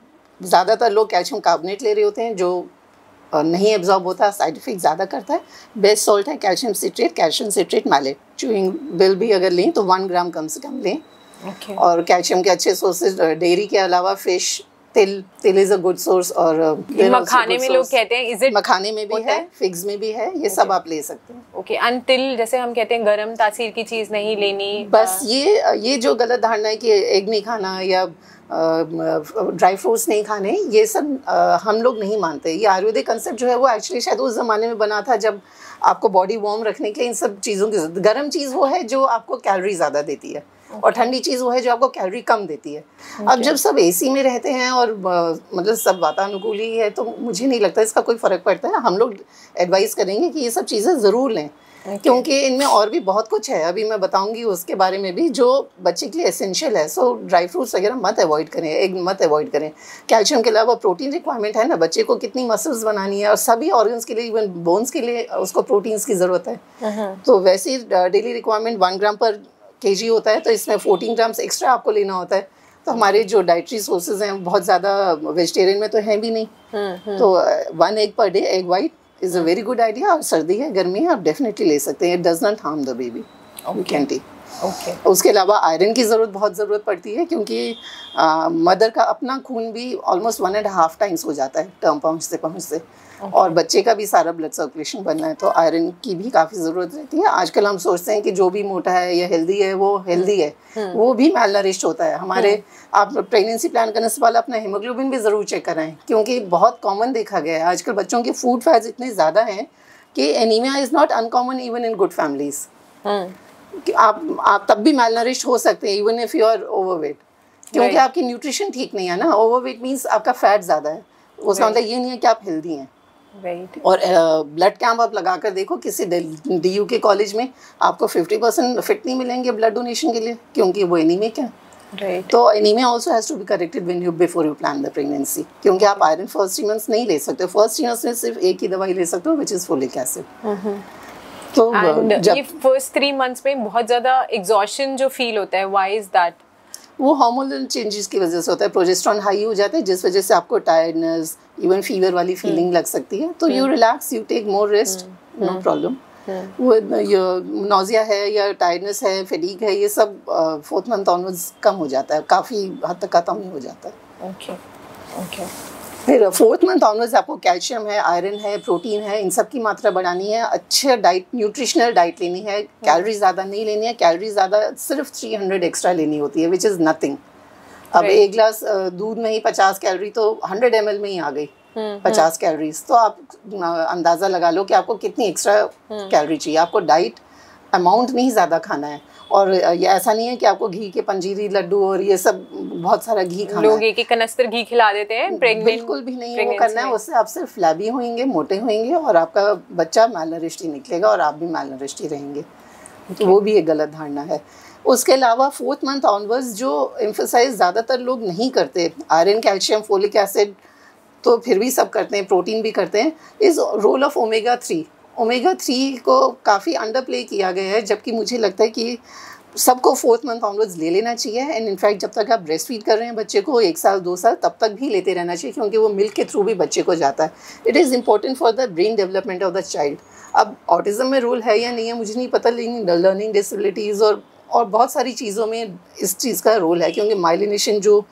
ज़्यादातर लोग कैल्शियम कार्बोनेट ले रहे होते हैं, जो नहीं एब्जॉर्ब होता, साइड इफेक्ट ज़्यादा करता है. बेस्ट सॉल्ट है calcium citrate malate. Chewing pill भी अगर लें तो 1 ग्राम कम से कम लें. और कैल्शियम के अच्छे सोर्सेज डेयरी के अलावा फिश, तिल इज अ गुड सोर्स. और मखाने में लोग कहते हैं, इज इट? मखाने में भी है, फिग्स में भी है, ये सब आप ले सकते हैं. ओके. एंड तिल जैसे हम कहते हैं गरम तासीर की चीज़ नहीं लेनी. बस ये जो गलत धारणा है कि एग नहीं खाना या ड्राई फ्रूट्स नहीं खाने, ये सब हम लोग नहीं मानते. ये आयुर्वेदिक कंसेप्ट जो है वो एक्चुअली शायद उस ज़माने में बना था जब आपको बॉडी वार्म रखने के लिए इन सब चीज़ों की जरूरत. गर्म चीज़ वो है जो आपको कैलोरी ज़्यादा देती है, और ठंडी चीज़ वो है जो आपको कैलोरी कम देती है. अब जब सब एसी में रहते हैं और मतलब सब वातानुकूल ही है, तो मुझे नहीं लगता इसका कोई फ़र्क पड़ता है. हम लोग एडवाइस करेंगे कि ये सब चीज़ें ज़रूर लें, क्योंकि इनमें और भी बहुत कुछ है. अभी मैं बताऊंगी उसके बारे में भी जो बच्चे के लिए एसेंशियल है. सो ड्राई फ्रूट्स वगैरह मत अवॉइड करें, एग मत अवॉइड करें. कैल्शियम के अलावा प्रोटीन रिक्वायरमेंट है ना, बच्चे को कितनी मसल्स बनानी है, और सभी ऑर्गन्स के लिए, इवन बोन्स के लिए उसको प्रोटीन्स की ज़रूरत है. तो वैसे ही डेली रिक्वायरमेंट 1 ग्राम पर kg होता है, तो इसमें 14 ग्राम्स एक्स्ट्रा आपको लेना होता है. तो हमारे जो डाइटरी सोर्सेज हैं बहुत ज़्यादा वेजिटेरियन में तो हैं भी नहीं. तो 1 egg per day, egg white is a very good idea. और सर्दी है, गर्मी है, आप डेफिनेटली ले सकते हैं. It does not harm the baby. You can take. Okay. उसके अलावा आयरन की बहुत ज़रूरत पड़ती है, क्योंकि मदर का अपना खून भी ऑलमोस्ट 1.5 टाइम्स हो जाता है टर्म पहुँचते से। और बच्चे का भी सारा ब्लड सर्कुलेशन बनना है, तो आयरन की भी काफ़ी ज़रूरत रहती है। आजकल हम सोचते हैं कि जो भी मोटा है या हेल्दी है वो हेल्दी है, वो भी मैलनरिश्ड होता है। हमारे आप प्रेगनेंसी प्लान करने से पहले अपना हीमोग्लोबिन भी ज़रूर चेक कराएं, क्योंकि बहुत कॉमन देखा गया है आजकल बच्चों के फूड फैट्स इतने ज़्यादा हैं कि anaemia is not uncommon even in good families. आप तब भी मैलनरिश्ड हो सकते हैं even if you are overweight, क्योंकि आपकी न्यूट्रिशन ठीक नहीं है ना। ओवरवेट मीन्स आपका फैट ज़्यादा है, उसका मतलब ये नहीं है कि आप हेल्दी हैं। और ब्लड कैंप आप लगा कर देखो किसी DU के कॉलेज में, आपको 50% फिट नहीं मिलेंगे ब्लड डोनेशन के लिए, क्योंकि वो एनीमिक है। तो anaemia also has to be corrected when you before you plan the pregnancy, क्योंकि आप आयरन फर्स्ट 3 मंथ्स नहीं ले सकते। फर्स्ट 3 मंथ्स में सिर्फ एक ही दवाई ले सकते हो, विच इज़ फोलिक एसिड। तो ये फर्स्ट 3 मंथ्स में बहुत ज़्यादा एग्जॉशन जो फील होता है, व्हाई इज दैट? वो हार्मोनल चेंजेस की वजह से होता है। प्रोजेस्टेरॉन हाई हो जाता है, जिस वजह से आपको टायर्डनेस, इवन फीवर वाली फीलिंग लग सकती है। तो you relax, you take more rest, no problem. वो नोजिया है या टायर्डनेस है, फैटीग है, ये सब 4th मंथ ऑनवर्ड्स कम हो जाता है, काफ़ी हद तक खत्म ही हो जाता है। ओके। फिर 4th मंथ ऑनवर्ड्स आपको कैल्शियम है, आयरन है, प्रोटीन है, इन सब की मात्रा बढ़ानी है। अच्छे डाइट, न्यूट्रिशनल डाइट लेनी है। कैलोरी ज़्यादा नहीं लेनी है, कैलोरी ज़्यादा सिर्फ 300 एक्स्ट्रा लेनी होती है, विच इज़ नथिंग। अब एक गिलास दूध में ही 50 कैलोरी, तो 100 ml में ही आ गई 50 कैलोरीज। तो आप अंदाज़ा लगा लो कि आपको कितनी एक्स्ट्रा कैलोरी चाहिए। आपको डाइट अमाउंट नहीं ज़्यादा खाना है। और ये ऐसा नहीं है कि आपको घी के पंजीरी लड्डू और ये सब बहुत सारा घी खाना लोग एक एक कनस्तर घी खिला देते हैं प्रेग्नेंट, बिल्कुल भी नहीं वो करना है। उससे आप सिर्फ फ्लैबी होंगे, मोटे होंगे, और आपका बच्चा मैलनरिश्ड ही निकलेगा और आप भी मैलनरिश्ड ही रहेंगे। तो वो भी एक गलत धारणा है। उसके अलावा 4th मंथ ऑनवर्ड्स जो एम्फसाइज ज़्यादातर लोग नहीं करते, आयरन, कैल्शियम, फोलिक एसिड तो फिर भी सब करते हैं, प्रोटीन भी करते हैं, is role of omega 3। Omega 3 को काफ़ी अंडर प्ले किया गया है, जबकि मुझे लगता है कि सबको 4th मंथ ऑनवर्ड्स ले लेना चाहिए। एंड इनफैक्ट जब तक आप ब्रेस्ट फीड कर रहे हैं बच्चे को 1 साल 2 साल, तब तक भी लेते रहना चाहिए, क्योंकि वो मिल्क के थ्रू भी बच्चे को जाता है। It is important for the brain development of the child. अब ऑटिज़म में रोल है या नहीं है मुझे नहीं पता, लेकिन लर्निंग डिसेबिलिटीज़ और बहुत सारी चीज़ों में इस चीज़ का रोल है, क्योंकि माइलिनेशन जो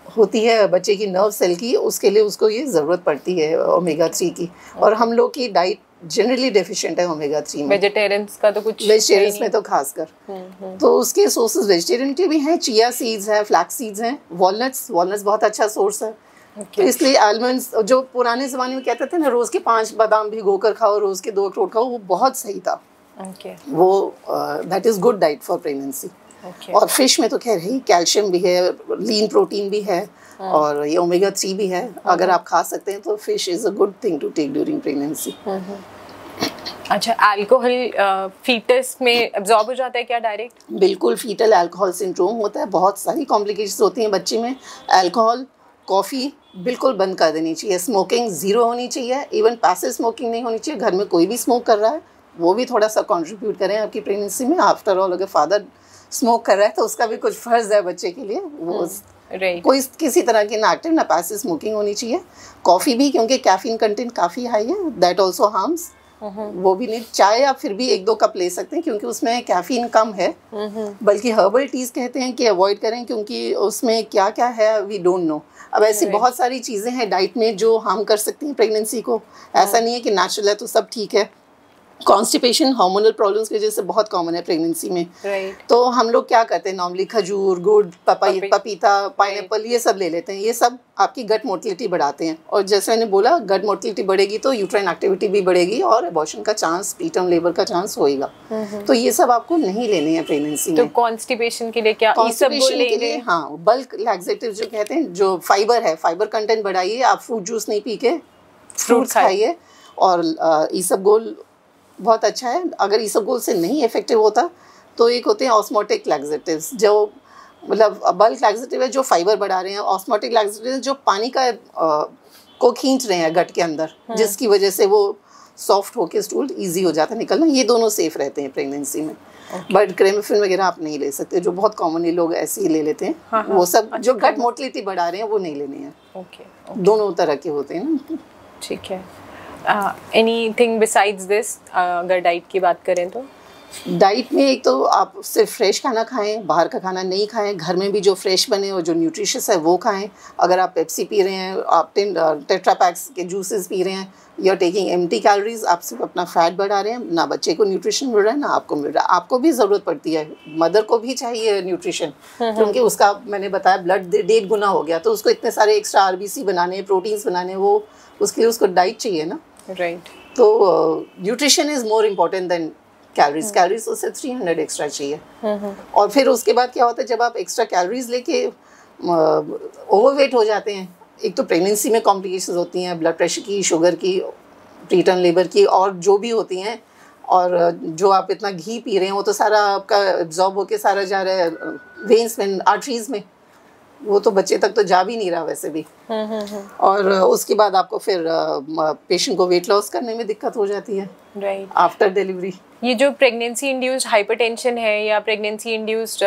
होती है बच्चे की नर्व सेल की, उसके लिए उसको ये ज़रूरत पड़ती है ओमेगा 3 की। और हम लोग की डाइट जनरली डेफिशिएंट है ओमेगा 3 में। वेजिटेरियंस का तो कुछ, वेजिटेरियंस में तो खासकर। तो उसके सोर्सेज वेजिटेरियन के भी हैं, चिया सीड्स हैं, फ्लैक्स सीड्स हैं, वॉलनट्स बहुत अच्छा सोर्स है। तो इसलिए आलमंड्स, जो पुराने ज़माने में कहते थे ना रोज़ के 5 बादाम भिगोकर खाओ, रोज़ के 2 अखरोट खाओ, वो बहुत सही था। वो that is good diet for pregnancy. और फिश में तो खैर ही कैल्शियम भी है, लीन प्रोटीन भी है, और ये ओमेगा 3 भी है। अगर आप खा सकते हैं तो fish is a good thing to take during pregnancy. अच्छा, अल्कोहल फीटस में एब्जॉर्ब हो जाता है क्या डायरेक्ट? बिल्कुल, फीटल अल्कोहल सिंड्रोम होता है, बहुत सारी कॉम्प्लिकेशंस होती हैं बच्चे में। अल्कोहल, कॉफ़ी बिल्कुल बंद कर देनी चाहिए। स्मोकिंग 0 होनी चाहिए, इवन पैसिव स्मोकिंग नहीं होनी चाहिए। घर में कोई भी स्मोक कर रहा है वो भी थोड़ा सा कंट्रीब्यूट करें आपकी प्रेगनेंसी में। आफ्टर ऑल अगर फादर स्मोक कर रहा है तो उसका भी कुछ फ़र्ज़ है बच्चे के लिए। वो कोई किसी तरह की ना एक्टिव ना पैसिव स्मोकिंग होनी चाहिए। कॉफ़ी भी, क्योंकि कैफीन कंटेंट काफ़ी हाई है, दैट ऑल्सो हार्म्स। वो भी नहीं। चाय आप फिर भी 1-2 कप ले सकते हैं, क्योंकि उसमें कैफीन कम है। बल्कि हर्बल टीज़ कहते हैं कि अवॉइड करें, क्योंकि उसमें क्या क्या है वी डोंट नो। अब ऐसी बहुत सारी चीज़ें हैं डाइट में जो हार्म कर सकती हैं प्रेगनेंसी को। ऐसा नहीं है कि नेचुरल है तो सब ठीक है। कॉन्स्टिपेशन, हार्मोनल प्रॉब्लम्स की वजह से बहुत कॉमन है प्रेगनेंसी में। तो हम लोग क्या करते हैं नॉर्मली, खजूर, गुड़, पपीता, पाइनएप्पल, ये सब ले लेते हैं। ये सब आपकी गट मोटिलिटी बढ़ाते हैं, और जैसे मैंने बोला गट मोटिलिटी बढ़ेगी तो यूट्राइन एक्टिविटी भी बढ़ेगी और एबॉर्शन का चांस, प्रीटर्म लेबर का चांस होएगा। तो ये सब आपको नहीं लेने हैं प्रेगनेंसी में। तो कॉन्स्टिपेशन के लिए क्या कॉन्स्टिपेशन के लिए? हाँ, बल्क लैक्सेटिव जो कहते हैं, जो फाइबर है, फाइबर कंटेंट बढ़ाइए। आप फ्रूट जूस नहीं पी के फ्रूट्स खाइए। और ईसबगोल बहुत अच्छा है। अगर ईसबगोल से नहीं इफेक्टिव होता तो एक होते हैं ऑस्मोटिक लैक्सेटिव्स, जो मतलब बल्क लैक्सेटिव है जो फाइबर बढ़ा रहे हैं। ऑस्मोटिक लैक्सेटिव जो पानी का को खींच रहे हैं गट के अंदर, जिसकी वजह से वो सॉफ्ट होकर स्टूल इजी हो जाता है निकलना। ये दोनों सेफ रहते हैं प्रेगनेंसी में। बट क्रेमेफिन वगैरह आप नहीं ले सकते, जो बहुत कॉमनली लोग ऐसे ही ले लेते हैं। वो सब जो गट मोटिलिटी बढ़ा रहे हैं वो नहीं लेने हैं। दोनों तरह के होते हैं ना। ठीक है। एनीथिंग बिसाइड्स दिस, अगर डाइट की बात करें तो? डाइट में एक तो आप सिर्फ फ्रेश खाना खाएं, बाहर का खाना नहीं खाएं, घर में भी जो फ्रेश बने और जो न्यूट्रिशियस है वो खाएं। अगर आप पेप्सी पी रहे हैं, आप टेट्रा पैक्स के जूसेस पी रहे हैं, you are taking empty calories, आप सिर्फ अपना फैट बढ़ा रहे हैं, ना बच्चे को न्यूट्रिशन मिल रहा है ना आपको मिल रहा है। आपको भी ज़रूरत पड़ती है, मदर को भी चाहिए न्यूट्रिशन, क्योंकि उसका मैंने बताया ब्लड 1.5 गुना हो गया, तो उसको इतने सारे एक्स्ट्रा आरबीसी बनाने, प्रोटीन्स बनाने, वो उसके लिए उसको डाइट चाहिए ना। राइट। तो nutrition is more important then calories. Calories उससे 300 एक्स्ट्रा चाहिए। और फिर उसके बाद क्या होता है, जब आप एक्स्ट्रा कैलोरीज लेके ओवरवेट हो जाते हैं, एक तो प्रेगनेंसी में कॉम्प्लिकेशंस होती हैं, ब्लड प्रेशर की, शुगर की, प्रीटर्म लेबर की, और जो भी होती हैं, और जो आप इतना घी पी रहे हैं वो तो सारा आपका एब्जॉर्ब होके सारा जा रहा है वेन्स में, आर्टरीज में, वो तो बच्चे तक तो जा भी नहीं रहा वैसे भी। और उसके बाद आपको फिर पेशेंट को वेट लॉस करने में दिक्कत हो जाती है राइट आफ्टर डिलीवरी। ये जो प्रेगनेंसी इंड्यूस्ड हाइपरटेंशन है या प्रेगनेंसी इंड्यूस्ड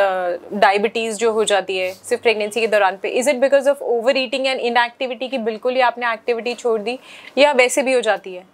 डायबिटीज जो हो जाती है सिर्फ प्रेगनेंसी के दौरान पे, is it because of over eating and inactivity की बिल्कुल ही आपने एक्टिविटी छोड़ दी, या वैसे भी हो जाती है?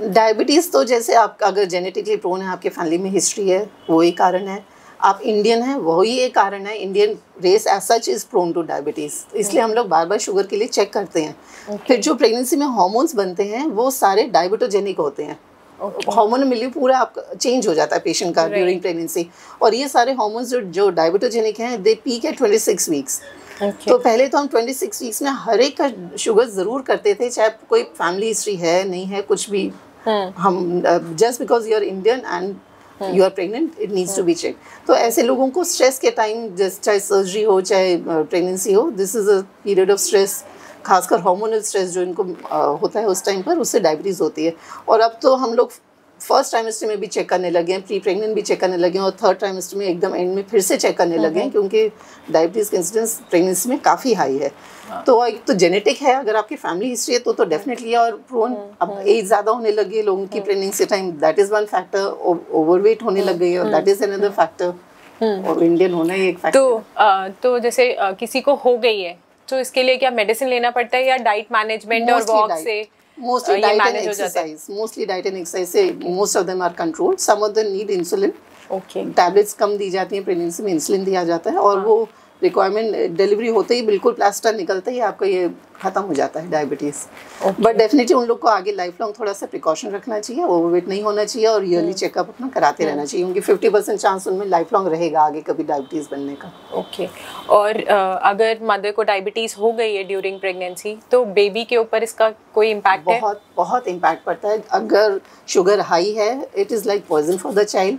डायबिटीज़ तो जैसे आप अगर जेनेटिकली प्रोन है, आपके फैमिली में हिस्ट्री है, वही कारण है। आप इंडियन हैं, वही एक कारण है। Indian race as such is prone to diabetes, इसलिए हम लोग बार बार शुगर के लिए चेक करते हैं। फिर जो प्रेगनेंसी में हार्मोन्स बनते हैं वो सारे डायबिटोजेनिक होते हैं। हार्मोन मिलियो पूरा आपका चेंज हो जाता है पेशेंट का ड्यूरिंग प्रेगनेंसी, और ये सारे हार्मोन्स जो डायबिटोजेनिक हैं दे पीक है 26 वीक्स। तो पहले तो हम 26 वीक्स में हर एक का शुगर ज़रूर करते थे, चाहे कोई फैमिली हिस्ट्री है नहीं है कुछ भी। हम just because you are Indian and you are pregnant, it needs to be check. तो ऐसे लोगों को स्ट्रेस के टाइम, चाहे सर्जरी हो चाहे प्रेगनेंसी हो, this is a period of stress, खासकर हार्मोनल स्ट्रेस जो इनको होता है उस टाइम पर, उससे डायबिटीज़ होती है। और अब तो हम लोग फर्स्ट ट्राइमेस्टर में भी चेक करने लगे हैं, प्री प्रेग्नेंट भी चेक करने लगे हैं, और थर्ड ट्राइमेस्टर में एकदम एंड में फिर से चेक करने लगे हैं, क्योंकि डायबिटीज़ का इंसिडेंस प्रेगनेंसी में काफ़ी हाई है। तो एक तो जेनेटिक है, अगर आपकी फैमिली हिस्ट्री है तो डेफिनेटली, और प्रोन अब एज ज़्यादा होने लगी है लोगों की pregnancy time, that is one factor. Overweight होने लग गई है, दैट इज़ अनदर फैक्टर, और इंडियन होना ही एक फैक्टर। तो जैसे किसी को हो गई है तो इसके लिए क्या मेडिसिन लेना पड़ता है या डाइट मैनेजमेंट और वॉक से? Mostly diet and exercise. Mostly diet and exercise से most of them are controlled. Some of them need insulin. Okay. Tablets कम दी जाती हैं, प्रेगनेंसी में इंसुलिन दिया जाता है, और वो रिक्वायरमेंट डिलीवरी होते ही बिल्कुल प्लास्टर निकलते ही आपका ये खत्म हो जाता है डायबिटीज़। बट डेफिनेटली उन लोग को आगे लाइफ लॉन्ग थोड़ा सा प्रिकॉशन रखना चाहिए, ओवरवेट नहीं होना चाहिए, और ईयरली चेकअप अपना कराते रहना चाहिए, क्योंकि 50% चांस उनमें लाइफ लॉन्ग रहेगा आगे कभी डायबिटीज़ बनने का। ओके। और अगर मदर को डायबिटीज़ हो गई है ड्यूरिंग प्रेगनेंसी, तो बेबी के ऊपर इसका कोई इम्पैक्ट है? बहुत इम्पैक्ट पड़ता है। अगर शुगर हाई है, it is like poison for the child.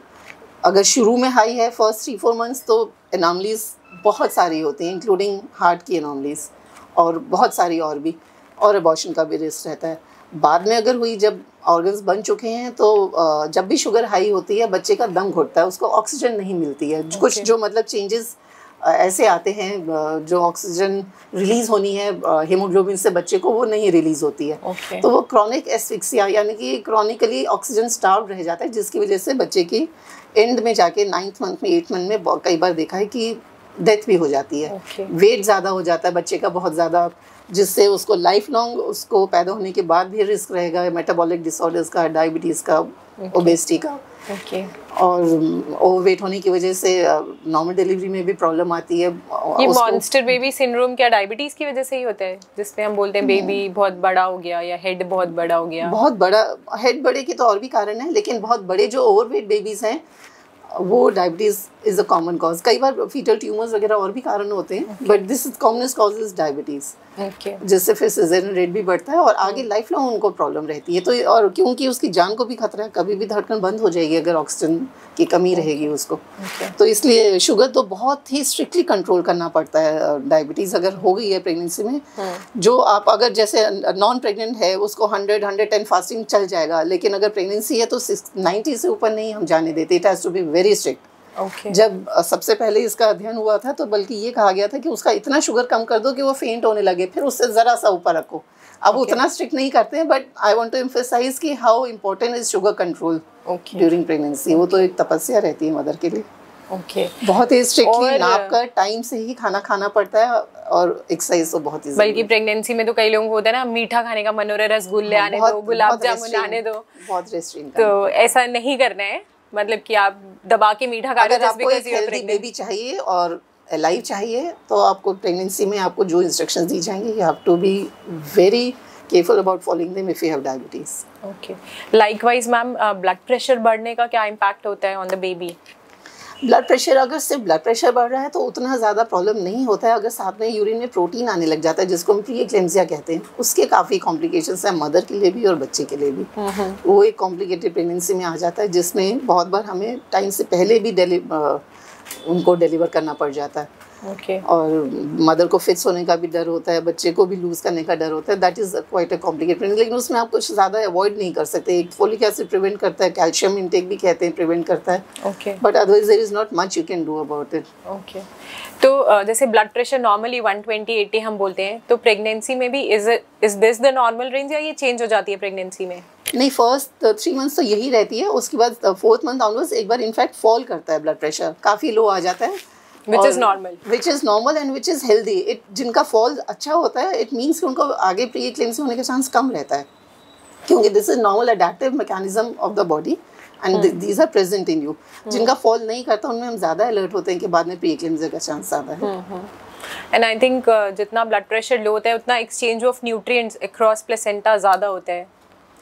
अगर शुरू में हाई है फर्स्ट 3-4 मंथ्स, तो एनॉमलीज बहुत सारी होती हैं, इंक्लूडिंग हार्ट की एनॉमलीज, और बहुत सारी और भी, और अबॉर्शन का भी रिस्क रहता है। बाद में अगर हुई, जब ऑर्गन्स बन चुके हैं, तो जब भी शुगर हाई होती है बच्चे का दम घुटता है, उसको ऑक्सीजन नहीं मिलती है। कुछ जो मतलब चेंजेस ऐसे आते हैं, जो ऑक्सीजन रिलीज़ होनी है हीमोग्लोबिन से बच्चे को, वो नहीं रिलीज़ होती है। तो वो क्रॉनिक एस्फिक्सिया, यानी कि क्रॉनिकली ऑक्सीजन स्टार्व रह जाता है, जिसकी वजह से बच्चे की एंड में जाके 9th मंथ में 8th मंथ में कई बार देखा है कि डेथ भी हो जाती है। वेट ज़्यादा हो जाता है बच्चे का, बहुत ज़्यादा, जिससे उसको लाइफ लॉन्ग, उसको पैदा होने के बाद भी रिस्क रहेगा मेटाबॉलिक डिसऑर्डर्स का, डायबिटीज़ का, ओबेसिटी का। और ओवरवेट होने की वजह से नॉर्मल डिलीवरी में भी प्रॉब्लम आती है। ये मॉन्स्टर बेबी सिंड्रोम क्या डायबिटीज़ की वजह से ही होता है, जिसमें हम बोलते हैं बेबी बहुत बड़ा हो गया या हेड बहुत बड़ा हो गया? बहुत बड़ा हेड बड़े के तो और भी कारण है, लेकिन बहुत बड़े जो ओवरवेट बेबीज़ हैं वो diabetes is a common cause. कई बार फीटल ट्यूमर्स वगैरह और भी कारण होते हैं, but this is commonest cause is diabetes, जिससे फिर सिज़ेरियन रेट भी बढ़ता है, और आगे लाइफ लॉन्ग उनको प्रॉब्लम रहती है। तो और क्योंकि उसकी जान को भी खतरा है, कभी भी धड़कन बंद हो जाएगी अगर ऑक्सीजन की कमी रहेगी उसको। तो इसलिए शुगर तो बहुत ही स्ट्रिक्टली कंट्रोल करना पड़ता है। डायबिटीज़ अगर हो गई है प्रेगनेंसी में, जो आप अगर जैसे नॉन प्रेग्नेंट है उसको 100-110 फास्टिंग चल जाएगा, लेकिन अगर प्रेगनेंसी है तो 90 से ऊपर नहीं हम जाने देते। It has to be very strict. जब सबसे पहले इसका अध्ययन हुआ था तो बल्कि ये कहा गया था कि उसका इतना शुगर कम कर दो कि वो फेंट होने लगे, फिर उससे ज़रा सा ऊपर रखो। अब उतना स्ट्रिक्ट नहीं करते हैं, but I want to emphasise कि how important is sugar control during pregnancy. वो तो एक तपस्या रहती है मदर के लिए। बहुत ही स्ट्रिक्टली नाप कर टाइम से ही खाना खाना पड़ता है, और एक्सरसाइज तो बहुत ही, बल्कि प्रेगनेंसी में तो कई लोगों को होता है ना, मीठा खाने का मन हो रहा है, रसगुल्ले आने दो, गुलाब जामुन आने दो, बहुत रेस्ट्रिक्ट। तो ऐसा नहीं करना है। मतलब कि आप दबा के मीठा खा रहे हो just because you are pregnant? Baby चाहिए और लाइव चाहिए तो आपको प्रेगनेंसी में आपको जो इंस्ट्रक्शंस दी जाएंगी, you have to be very careful about following them if you have diabetes. Okay, likewise ma'am blood pressure बढ़ने का क्या इम्पैक्ट होता है on the baby? Blood pressure, अगर सिर्फ ब्लड प्रेशर बढ़ रहा है तो उतना ज़्यादा प्रॉब्लम नहीं होता है। अगर साथ में यूरिन में प्रोटीन आने लग जाता है जिसको हम प्री एक्लेम्सिया कहते हैं, उसके काफ़ी कॉम्प्लिकेशंस हैं मदर के लिए भी और बच्चे के लिए भी। वो एक कॉम्प्लिकेटेड प्रेगनेंसी में आ जाता है जिसमें बहुत बार हमें टाइम से पहले भी उनको डिलीवर करना पड़ जाता है। और मदर को फिट्स होने का भी डर होता है, बच्चे को भी लूज करने का डर होता है। That is quite a complicated, लेकिन उसमें आप कुछ ज़्यादा अवॉइड नहीं कर सकते। फोलिक एसिड प्रिवेंट करता है, कैल्शियम इंटेक भी कहते हैं प्रिवेंट करता है, but otherwise there is not much you can do about it. तो जैसे ब्लड प्रेशर नॉर्मली 120/80 हम बोलते हैं, तो प्रेगनेंसी में भी is this the normal range या ये चेंज हो जाती है प्रेगनेंसी में? नहीं, फर्स्ट 3 मंथ्स तो यही रहती है, उसके बाद 4th मंथ ऑनवर्ड्स एक बार इनफैक्ट फॉल करता है ब्लड प्रेशर, काफ़ी लो आ जाता है, which is normal and which is healthy। जिनका फॉल अच्छा होता है इट मीन्स कि उनको आगे प्री एक्लेम्सिया होने का चांस कम रहता है, क्योंकि this is normal adaptive mechanism of the body and these are present in you. जिनका फॉल नहीं करता उनमें हम ज़्यादा अलर्ट होते हैं कि बाद में प्री एक्लेम्सिया का चांस ज़्यादा है। एंड आई थिंक जितना ब्लड प्रेशर लो होता है उतना exchange of nutrients across placenta ज़्यादा होता है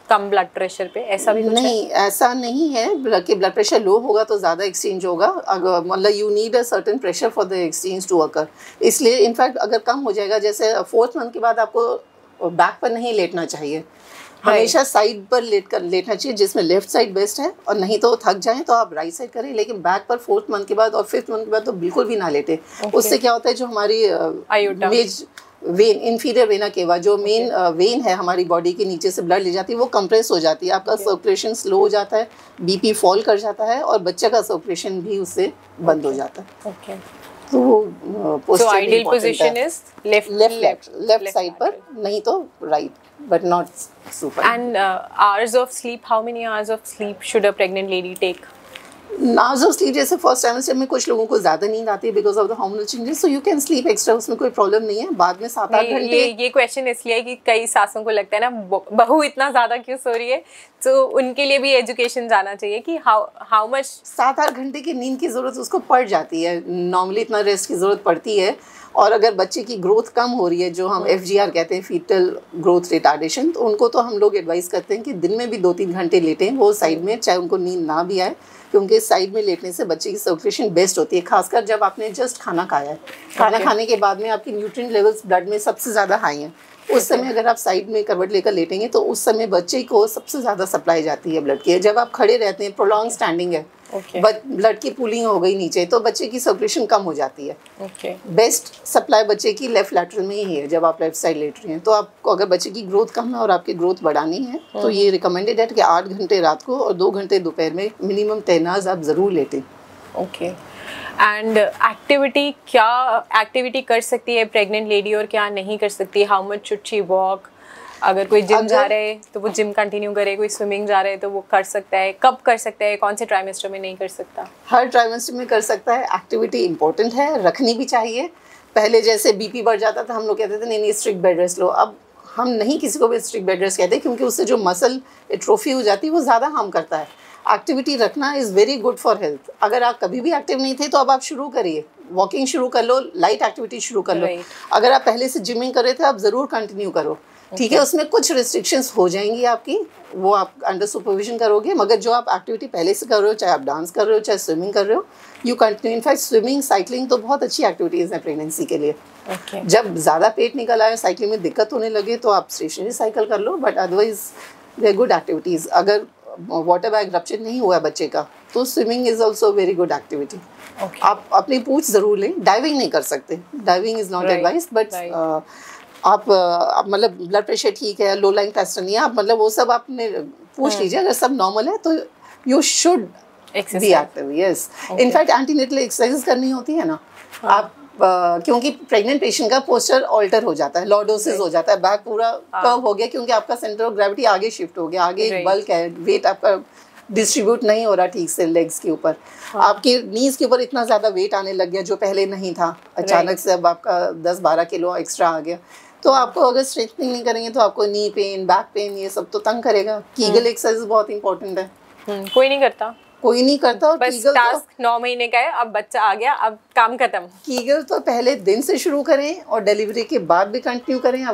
कम ब्लड प्रेशर पे, ऐसा भी कुछ नहीं है? ऐसा नहीं है कि ब्लड प्रेशर लो होगा तो ज़्यादा एक्सचेंज होगा। अगर मतलब you need a certain pressure for the exchange to occur, इसलिए इनफैक्ट अगर कम हो जाएगा, जैसे 4th मंथ के बाद आपको बैक पर नहीं लेटना चाहिए, हमेशा साइड पर लेटना चाहिए, जिसमें लेफ्ट साइड बेस्ट है, और नहीं तो थक जाएं तो आप राइट साइड करें, लेकिन बैक पर 4th मंथ के बाद और 5th मंथ के बाद तो बिल्कुल भी ना लेटे। उससे क्या होता है, जो हमारी वेन, इंफीरियर वेना केवा, जो मेन वेन है हमारी बॉडी के नीचे से ब्लड ले जाती है, वो कंप्रेस हो जाती है, आपका सर्कुलेशन स्लो हो जाता है, बीपी फॉल कर जाता है और बच्चे का सर्कुलेशन भी उससे बंद हो जाता है। तो वो ideal position is left side पर, नहीं तो right, but not super. And hours of sleep, how many hours of sleep should a pregnant lady take? Hours of sleep, जैसे फर्स्ट ट्राइमेस्टर में कुछ लोगों को ज़्यादा नींद आती है because of the hormonal changes, so you can sleep extra, उसमें कोई प्रॉब्लम नहीं है। बाद में 7-8 घंटे। ये क्वेश्चन इसलिए कि कई सासों को लगता है ना बहू इतना ज़्यादा क्यों सो रही है, तो उनके लिए भी एजुकेशन जाना चाहिए कि हाउ मच 7-8 घंटे की नींद की ज़रूरत उसको पड़ जाती है, नॉर्मली इतना रेस्ट की ज़रूरत पड़ती है। और अगर बच्चे की ग्रोथ कम हो रही है, जो हम FGR कहते हैं, फीटल ग्रोथ रिटार्डेशन, तो उनको तो हम लोग एडवाइस करते हैं कि दिन में भी 2-3 घंटे लेटें वो साइड में, चाहे उनको नींद ना भी आए, क्योंकि साइड में लेटने से बच्चे की सर्कुलेशन बेस्ट होती है, खासकर जब आपने जस्ट खाना खाया है। खाना खाने के बाद में आपकी न्यूट्रिएंट लेवल्स ब्लड में सबसे ज़्यादा हाई हैं, उस समय अगर आप साइड में करवट लेकर लेटेंगे तो उस समय बच्चे को सबसे ज़्यादा सप्लाई जाती है ब्लड की। जब आप खड़े रहते हैं, प्रोलॉन्ग स्टैंडिंग है, ब्लड की पूलिंग हो गई नीचे, तो बच्चे की सर्कुलेशन कम हो जाती है। बेस्ट सप्लाई बच्चे की लेफ्ट लैटरल में ही है, जब आप लेफ्ट साइड लेट रही हैं। तो आपको अगर बच्चे की ग्रोथ कम है और आपकी ग्रोथ बढ़ानी है तो ये रिकमेंडेड है कि 8 घंटे रात को और 2 घंटे दोपहर में मिनिमम 10 आवर्स आप ज़रूर लेटें। एंड एक्टिविटी, क्या एक्टिविटी कर सकती है प्रेग्नेंट लेडी और क्या नहीं कर सकती? How much should she walk? अगर कोई जिम जा रहे हैं तो वो जिम कंटिन्यू करे, कोई स्विमिंग जा रहे हैं तो वो कर सकता है, कब कर सकता है, कौन से ट्राइमेस्टर में नहीं कर सकता? हर ट्राइमेस्टर में कर सकता है। एक्टिविटी इंपॉर्टेंट है, रखनी भी चाहिए। पहले जैसे बीपी बढ़ जाता था, हम लोग कहते थे नहीं स्ट्रिक्ट बेड रेस्ट लो, अब हम नहीं किसी को भी स्ट्रिक्ट बेड रेस्ट कहते, क्योंकि उससे जो मसल एट्रोफी हो जाती है वो ज़्यादा हार्म करता है। एक्टिविटी रखना is very good for health. अगर आप कभी भी एक्टिव नहीं थे तो अब आप शुरू करिए, वॉकिंग शुरू कर लो, लाइट एक्टिविटी शुरू कर लो। अगर आप पहले से जिमिंग कर रहे थे आप ज़रूर कंटिन्यू करो, ठीक है। उसमें कुछ रिस्ट्रिक्शंस हो जाएंगी आपकी, वो आप अंडर सुपरविजन करोगे, मगर जो आप एक्टिविटी पहले से कर रहे हो, चाहे आप डांस कर रहे हो, चाहे स्विमिंग कर रहे हो, you continue. In fact swimming, cycling तो बहुत अच्छी एक्टिविटीज़ हैं प्रेगनेंसी के लिए। जब ज़्यादा पेट निकल आए, साइकिलिंग में दिक्कत होने लगे तो आप स्टेशनरी साइकिल कर लो, but otherwise they are good activities. अगर वाटर बैग रप्चर नहीं हुआ है बच्चे का तो swimming is also very good activity. आप अपनी पूछ ज़रूर लें। डाइविंग नहीं कर सकते, diving is not advise, but आप मतलब ब्लड प्रेशर ठीक है, लो लाइन टेस्ट नहीं है, आप मतलब वो सब आपने पूछ लीजिए। अगर सब नॉर्मल है तो you should be active. Yes, in fact antenatal exercise करनी होती है ना आप, क्योंकि प्रेग्नेंट पेशेंट का पोस्चर ऑल्टर हो जाता है, लॉर्डोसिस हो जाता है, बैक पूरा कर्व हो गया, क्योंकि आपका सेंटर ऑफ ग्रेविटी आगे शिफ्ट हो गया, आगे बल्क है, वेट आपका डिस्ट्रीब्यूट नहीं हो रहा ठीक से लेग्स के ऊपर। आपके नीज के ऊपर इतना ज़्यादा वेट आने लग गया जो पहले नहीं था, अचानक से अब आपका 10-12 किलो एक्स्ट्रा आ गया। तो आपको अगर स्ट्रेचनिंग नहीं करेंगे तो आपको नी पेन, बैक पेन, ये सब तो तंग करेगा। कीगल एक्सरसाइज बहुत इंपॉर्टेंट है। कोई नहीं करता, कोई नहीं करता। और बस टास्क 9 महीने का है, अब बच्चा आ गया, अब काम खत्म। कीगल तो पहले दिन से शुरू करें और डिलीवरी के बाद भी कंटिन्यू करें।